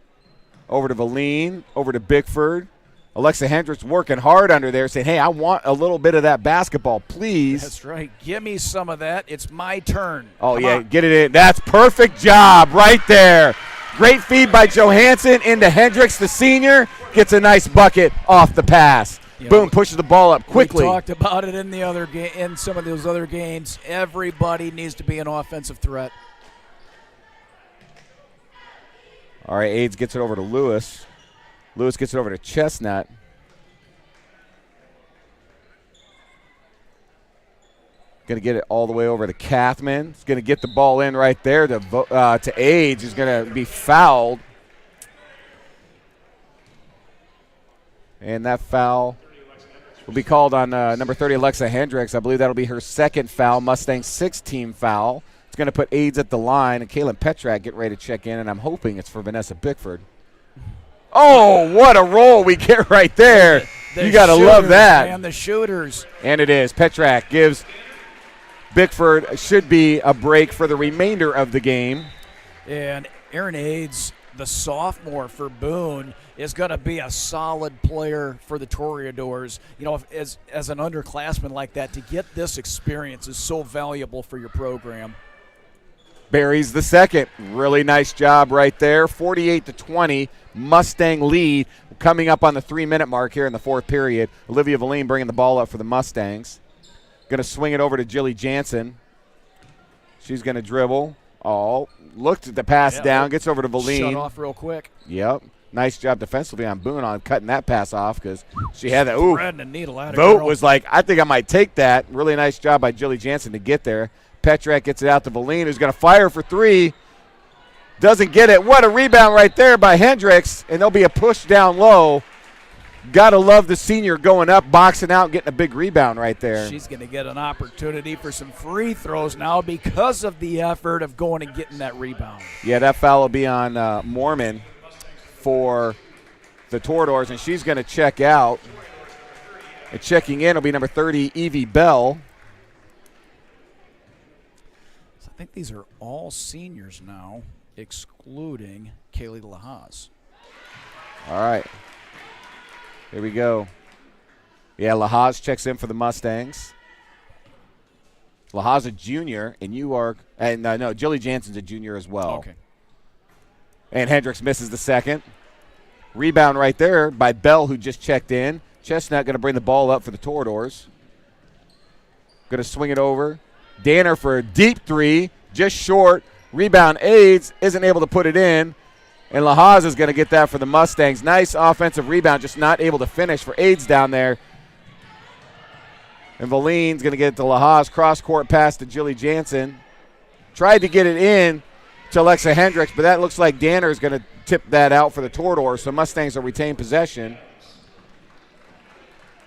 Over to Valine. Over to Bickford. Alexa Hendricks working hard under there, saying, hey, I want a little bit of that basketball, please. That's right. Give me some of that. It's my turn. Oh, Come yeah, on. get it in. That's perfect job right there. Great feed by Johansson into Hendricks, the senior. Gets a nice bucket off the pass. Boone pushes the ball up quickly. We talked about it in the other in some of those other games. Everybody needs to be an offensive threat. All right, Aids gets it over to Lewis. Lewis gets it over to Chestnut. Going to get it all the way over to Kathman. He's going to get the ball in right there to Aids, who's going to be fouled. And that foul will be called on number 30, Alexa Hendricks. I believe that'll be her second foul, Mustang's 6th-team foul. It's going to put Aids at the line, and Kaylin Petrak getting ready to check in, and I'm hoping it's for Vanessa Bickford. Oh, what a roll we get right there. You got to love that. And the shooters. And it is. Petrak gives Bickford, should be a break for the remainder of the game. And Aaron Aids, the sophomore for Boone, is going to be a solid player for the Toreadors. You know, as an underclassman like that, to get this experience is so valuable for your program. Buries the second. Really nice job right there. 48-20, Mustang lead. Coming up on the 3-minute mark here in the fourth period. Olivia Valine bringing the ball up for the Mustangs. Going to swing it over to Jilly Jansen. She's going to dribble. Oh, looked at the pass down. Gets over to Valine. Shut off real quick. Yep. Nice job defensively on Boone on cutting that pass off because she had that. Ooh. Threading a needle out of Vogt girl. was like, I think I might take that. Really nice job by Jilly Jansen to get there. Petrak gets it out to Valine, who's going to fire for 3. Doesn't get it. What a rebound right there by Hendricks, and there'll be a push down low. Got to love the senior going up, boxing out, getting a big rebound right there. She's going to get an opportunity for some free throws now because of the effort of going and getting that rebound. Yeah, that foul will be on Mormon for the Toradors, and she's going to check out. And checking in will be number 30, Evie Bell. So I think these are all seniors now, excluding Kaylee Lahaz. All right. Here we go. Yeah, Lahaz checks in for the Mustangs. Lahaz a junior, and you are – and no, Jilly Jansen's a junior as well. Okay. And Hendricks misses the second. Rebound right there by Bell, who just checked in. Chestnut going to bring the ball up for the Toradors. Going to swing it over. Danner for a deep 3, just short. Rebound Aids, isn't able to put it in. And Lahaz is going to get that for the Mustangs. Nice offensive rebound, just not able to finish for Aids down there. And Valine's going to get it to Lahaz. Cross-court pass to Jilly Jansen. Tried to get it in to Alexa Hendricks, but that looks like Danner is going to tip that out for the Toradors, so Mustangs will retain possession.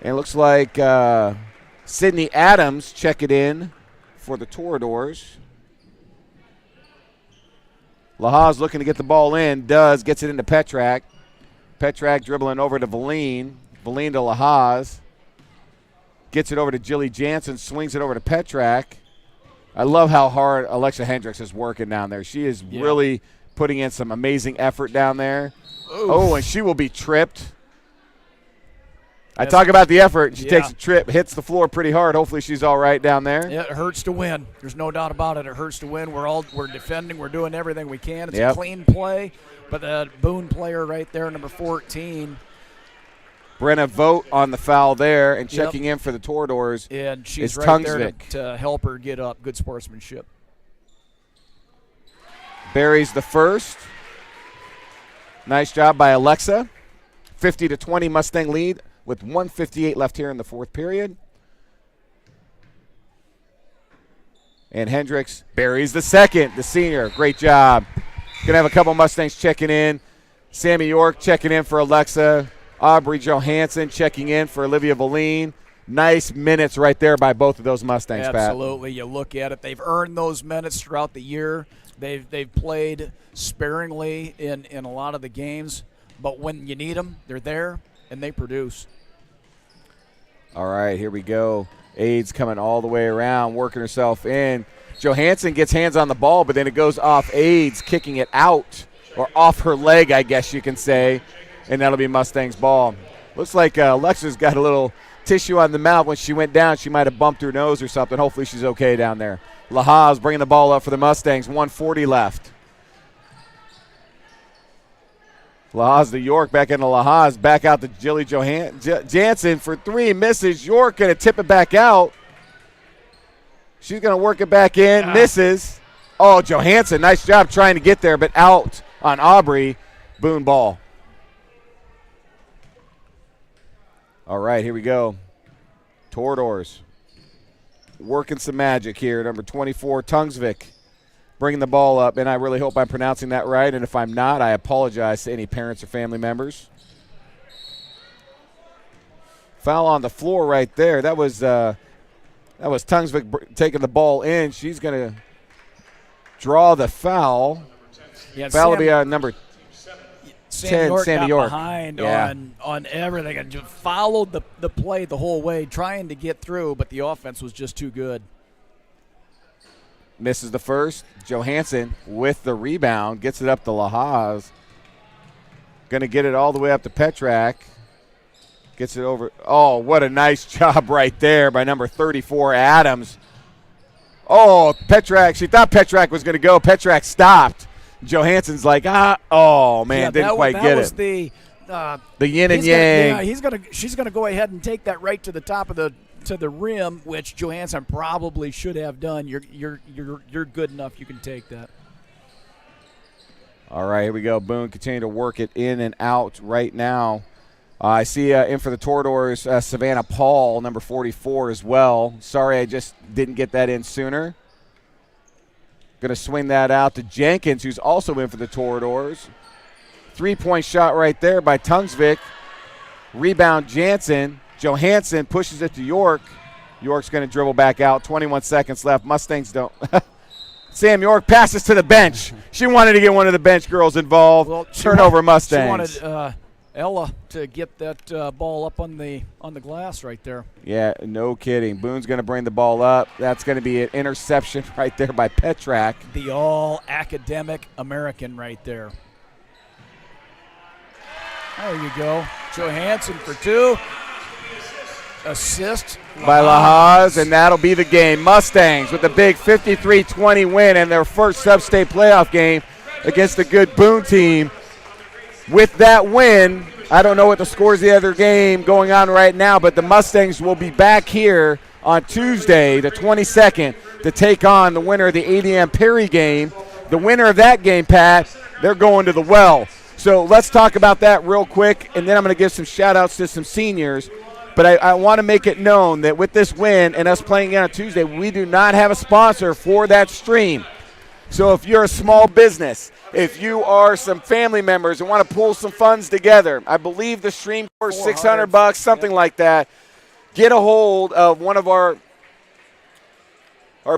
And it looks like Sydney Adams check it in for the Toradors. Lahaz looking to get the ball in, gets it into Petrak. Petrak dribbling over to Valine. Valine to Lahaz. Gets it over to Jilly Jansen, swings it over to Petrak. I love how hard Alexa Hendricks is working down there. She is really putting in some amazing effort down there. Oof. Oh, and she will be tripped. I talk about the effort. She takes a trip, hits the floor pretty hard. Hopefully she's all right down there. Yeah, it hurts to win. There's no doubt about it. It hurts to win. We're defending. We're doing everything we can. It's a clean play. But the Boone player right there, number 14. Brenna Vogt on the foul there, and checking in for the Toradors. And she's right Tungsvik. there to help her get up. Good sportsmanship. Buries the first. Nice job by Alexa. 50-20 Mustang lead with 1:58 left here in the fourth period. And Hendricks buries the second, the senior. Great job. Going to have a couple Mustangs checking in. Sammy York checking in for Alexa. Aubrey Johansson checking in for Olivia Valine. Nice minutes right there by both of those Mustangs, Absolutely. You look at it. They've earned those minutes throughout the year. They've played sparingly in a lot of the games. But when you need them, they're there, and they produce. All right, here we go. Aids coming all the way around, working herself in. Johansson gets hands on the ball, but then it goes off Aids, kicking it out, or off her leg, I guess you can say, and that'll be Mustang's ball. Looks like Alexa's got a little tissue on the mouth. When she went down, she might have bumped her nose or something. Hopefully she's okay down there. Lahaz bringing the ball up for the Mustangs, 1:40 left. Lahaz to York, back into Lahaz, back out to Jilly Jansen for three, misses. York going to tip it back out. She's going to work it back in, misses. Oh, Johansson, nice job trying to get there, but out on Aubrey. Boone ball. All right, here we go. Toradors working some magic here. Number 24, Tungsvik, bringing the ball up, and I really hope I'm pronouncing that right, and if I'm not, I apologize to any parents or family members. Foul on the floor right there. That was Tungsvik taking the ball in. She's going to draw the foul. Yeah, foul will be on number 10, Sammy York. Behind on everything and just followed the play the whole way, trying to get through, but the offense was just too good. Misses the first. Johansson with the rebound. Gets it up to Lahaz. Going to get it all the way up to Petrak. Gets it over. Oh, what a nice job right there by number 34, Adams. Oh, Petrak. She thought Petrak was going to go. Petrak stopped. Johansson's like, oh, man, didn't quite get it. The yin and yang. She's going to go ahead and take that right to the top of the rim, which Johansson probably should have done. You're good enough. You can take that. All right, here we go. Boone continuing to work it in and out right now. I see in for the Toradors, Savannah Paul, number 44 as well. Sorry, I just didn't get that in sooner. Going to swing that out to Jenkins, who's also in for the Toradors. 3-point shot right there by Tungsvik. Rebound Jansen. Johansson pushes it to York. York's going to dribble back out. 21 seconds left. Mustangs don't. Sam York passes to the bench. She wanted to get one of the bench girls involved. Well, turnover Mustangs. She wanted Ella to get that ball up on the glass right there. Yeah, no kidding. Boone's going to bring the ball up. That's going to be an interception right there by Petrak. The all-academic American right there. There you go. Johansson for two. Assist by Lahaz, and that'll be the game. Mustangs with a big 53-20 win and their first sub-state playoff game against a good Boone team. With that win, I don't know what the scores of the other game going on right now, but the Mustangs will be back here on Tuesday, the 22nd, to take on the winner of the ADM Perry game. The winner of that game, Pat, they're going to the well. So let's talk about that real quick, and then I'm going to give some shout-outs to some seniors. But I want to make it known that with this win and us playing again on Tuesday, we do not have a sponsor for that stream. So if you're a small business, if you are some family members and want to pull some funds together, I believe the stream costs $600, something like that. Get a hold of one of our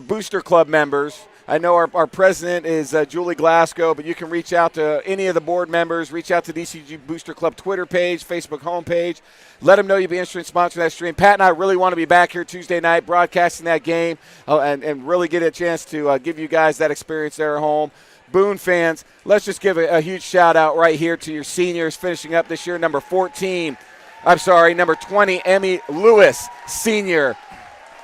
Booster Club members. I know our president is Julie Glasgow, but you can reach out to any of the board members, reach out to DCG Booster Club Twitter page, Facebook homepage. Let them know you'd be interested in sponsoring that stream. Pat and I really want to be back here Tuesday night broadcasting that game and really get a chance to give you guys that experience there at home. Boone fans, let's just give a huge shout-out right here to your seniors finishing up this year. Number 20, Emmy Lewis, senior.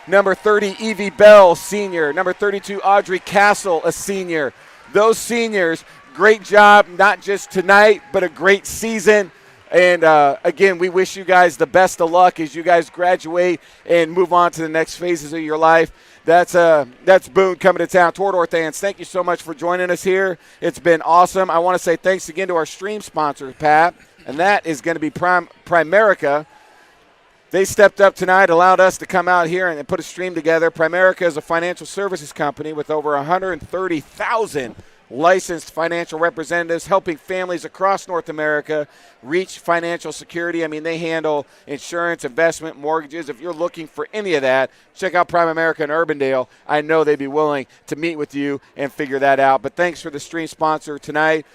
Number 30, Evie Bell, senior. Number 32, Audrey Castle, a senior. Those seniors, great job, not just tonight, but a great season. And, again, we wish you guys the best of luck as you guys graduate and move on to the next phases of your life. That's Boone coming to town. Toward fans, thank you so much for joining us here. It's been awesome. I want to say thanks again to our stream sponsor, Pat, and that is going to be Primerica. They stepped up tonight, allowed us to come out here and put a stream together. Primerica is a financial services company with over 130,000 licensed financial representatives helping families across North America reach financial security. I mean, they handle insurance, investment, mortgages. If you're looking for any of that, check out Primerica in Urbandale. I know they'd be willing to meet with you and figure that out. But thanks for the stream sponsor tonight.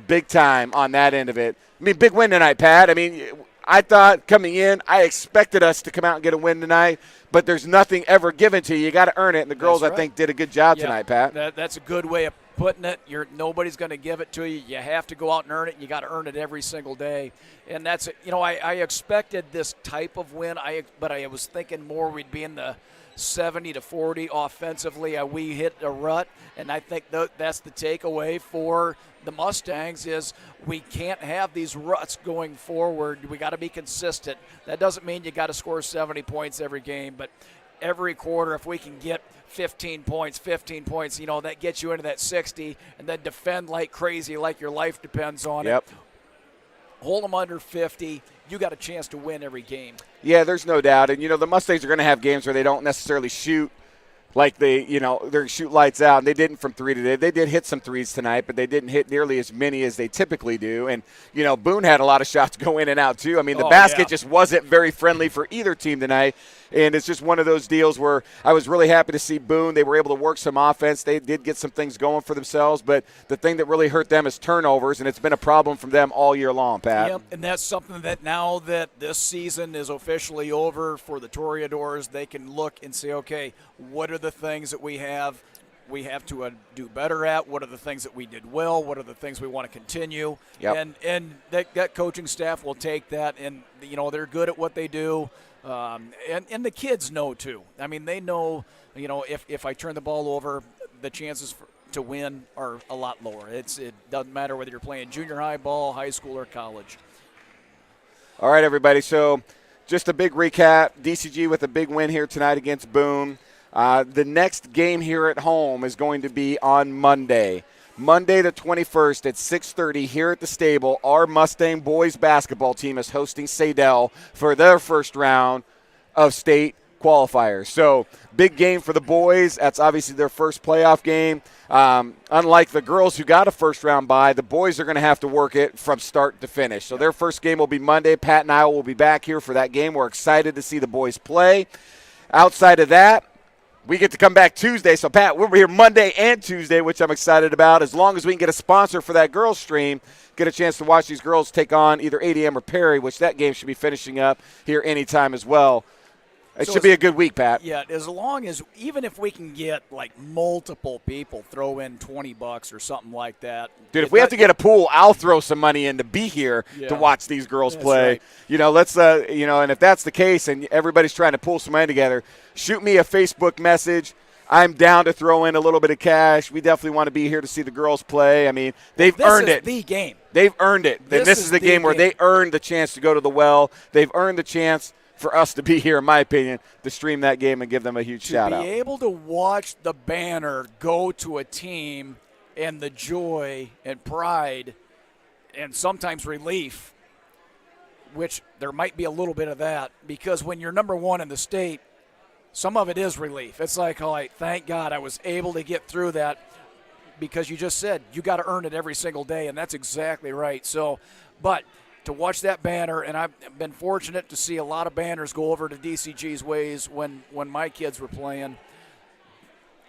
Big time on that end of it. I mean, big win tonight, Pat. I mean, I thought coming in, I expected us to come out and get a win tonight, but there's nothing ever given to you. You got to earn it, and the girls, I think, did a good job tonight, Pat. That's a good way of putting it. Nobody's going to give it to you. You have to go out and earn it. You got to earn it every single day, and that's I expected this type of win. But I was thinking more we'd be in the 70-40 offensively. We hit a rut, and I think that's the takeaway for the Mustangs is we can't have these ruts going forward. We got to be consistent. That doesn't mean you got to score 70 points every game, but every quarter, if we can get 15 points, that gets you into that 60, and then defend like crazy, like your life depends on it. Hold them under 50. You got a chance to win every game. Yeah, there's no doubt. And, the Mustangs are going to have games where they don't necessarily shoot like they're shoot lights out. And they didn't from three today. They did hit some threes tonight, but they didn't hit nearly as many as they typically do. And, Boone had a lot of shots go in and out too. I mean, the basket just wasn't very friendly for either team tonight. And it's just one of those deals where I was really happy to see Boone. They were able to work some offense. They did get some things going for themselves, but the thing that really hurt them is turnovers, and it's been a problem from them all year long, Pat. Yep, and that's something that now that this season is officially over for the Toreadors, they can look and say, okay, what are the things that we have to do better at? What are the things that we did well? What are the things we want to continue? Yep. And that coaching staff will take that, and they're good at what they do. And the kids know too. I mean, they know, if I turn the ball over, the chances to win are a lot lower. It doesn't matter whether you're playing junior high ball, high school, or college. All right, everybody. So just a big recap. DCG with a big win here tonight against Boone. The next game here at home is going to be on Monday the 21st at 6:30 here at the stable. Our Mustang boys basketball team is hosting Sadell for their first round of state qualifiers. So big game for the boys. That's obviously their first playoff game. Unlike the girls who got a first round bye, the boys are going to have to work it from start to finish. So their first game will be Monday. Pat and I will be back here for that game. We're excited to see the boys play. Outside of that, we get to come back Tuesday. So, Pat, we're here Monday and Tuesday, which I'm excited about. As long as we can get a sponsor for that girls stream, get a chance to watch these girls take on either ADM or Perry, which that game should be finishing up here anytime as well. It should be a good week, Pat. Yeah, as long as, even if we can get like multiple people throw in $20 or something like that. Dude, if we have to get a pool, I'll throw some money in to be here to watch these girls play. Right. Let's, and if that's the case and everybody's trying to pull some money together, shoot me a Facebook message. I'm down to throw in a little bit of cash. We definitely want to be here to see the girls play. I mean, they've earned it. This is the game. They've earned it. This is the game where they earned the chance to go to the well. They've earned the chance for us to be here, in my opinion, to stream that game and give them a huge shout-out. To be able to watch the banner go to a team and the joy and pride and sometimes relief, which there might be a little bit of that, because when you're number one in the state, some of it is relief. It's like, all right, thank God I was able to get through that, because you just said you got to earn it every single day, and that's exactly right. So, but to watch that banner, and I've been fortunate to see a lot of banners go over to DCG's ways when my kids were playing.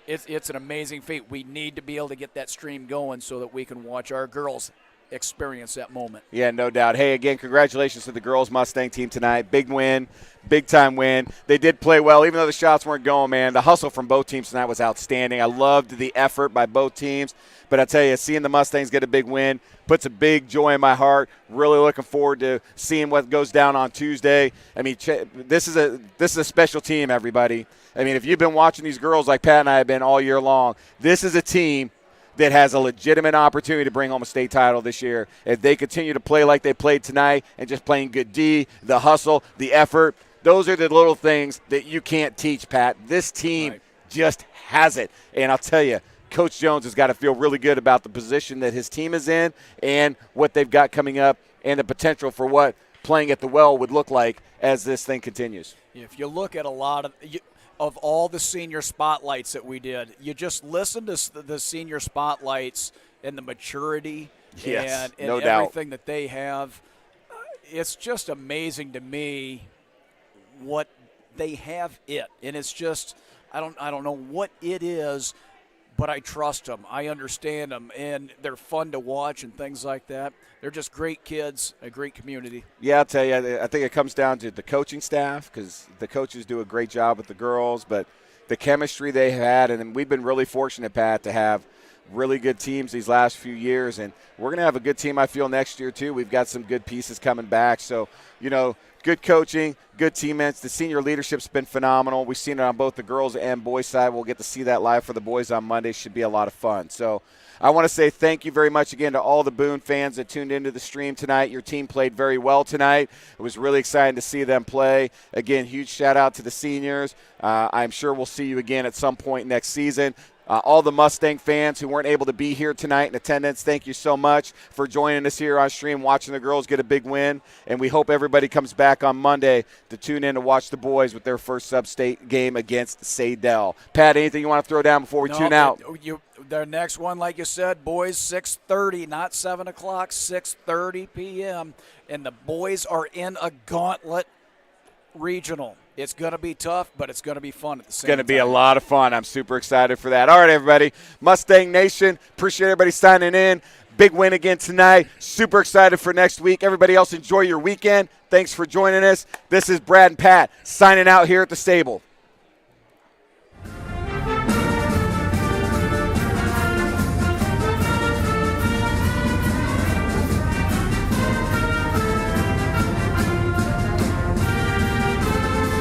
It's an amazing feat. We need to be able to get that stream going so that we can watch our girls experience that moment. Yeah, no doubt. Hey, again, congratulations to the girls Mustang team tonight. Big win, big-time win. They did play well, even though the shots weren't going, man. The hustle from both teams tonight was outstanding. I loved the effort by both teams. But I tell you, seeing the Mustangs get a big win puts a big joy in my heart. Really looking forward to seeing what goes down on Tuesday. I mean, this is a special team, everybody. I mean, if you've been watching these girls like Pat and I have been all year long, this is a team that has a legitimate opportunity to bring home a state title this year. If they continue to play like they played tonight and just playing good D, the hustle, the effort, those are the little things that you can't teach, Pat. This team just has it. And I'll tell you, Coach Jones has got to feel really good about the position that his team is in and what they've got coming up and the potential for what playing at the Well would look like as this thing continues. If you look at a lot of all the senior spotlights that we did, you just listen to the senior spotlights and the maturity and no everything doubt that they have. It's just amazing to me what they have and it's just I don't know what it is, but I trust them. I understand them, and they're fun to watch and things like that. They're just great kids, a great community. Yeah, I'll tell you, I think it comes down to the coaching staff, because the coaches do a great job with the girls, but the chemistry they had, and we've been really fortunate, Pat, to have really good teams these last few years, and we're going to have a good team, I feel, next year too. We've got some good pieces coming back. So, good coaching, good teammates. The senior leadership's been phenomenal. We've seen it on both the girls and boys side. We'll get to see that live for the boys on Monday. Should be a lot of fun. So I want to say thank you very much again to all the Boone fans that tuned into the stream tonight. Your team played very well tonight. It was really exciting to see them play. Again, huge shout out to the seniors. I'm sure we'll see you again at some point next season. All the Mustang fans who weren't able to be here tonight in attendance, thank you so much for joining us here on stream, watching the girls get a big win. And we hope everybody comes back on Monday to tune in to watch the boys with their first sub-state game against Sadell. Pat, anything you want to throw down before we tune out? Their next one, like you said, boys 6:30, not 7 o'clock, 6:30 p.m. And the boys are in a gauntlet regional. It's going to be tough, but it's going to be fun at the same time. It's going to be a lot of fun. I'm super excited for that. All right, everybody. Mustang Nation, appreciate everybody signing in. Big win again tonight. Super excited for next week. Everybody else, enjoy your weekend. Thanks for joining us. This is Brad and Pat signing out here at the stable.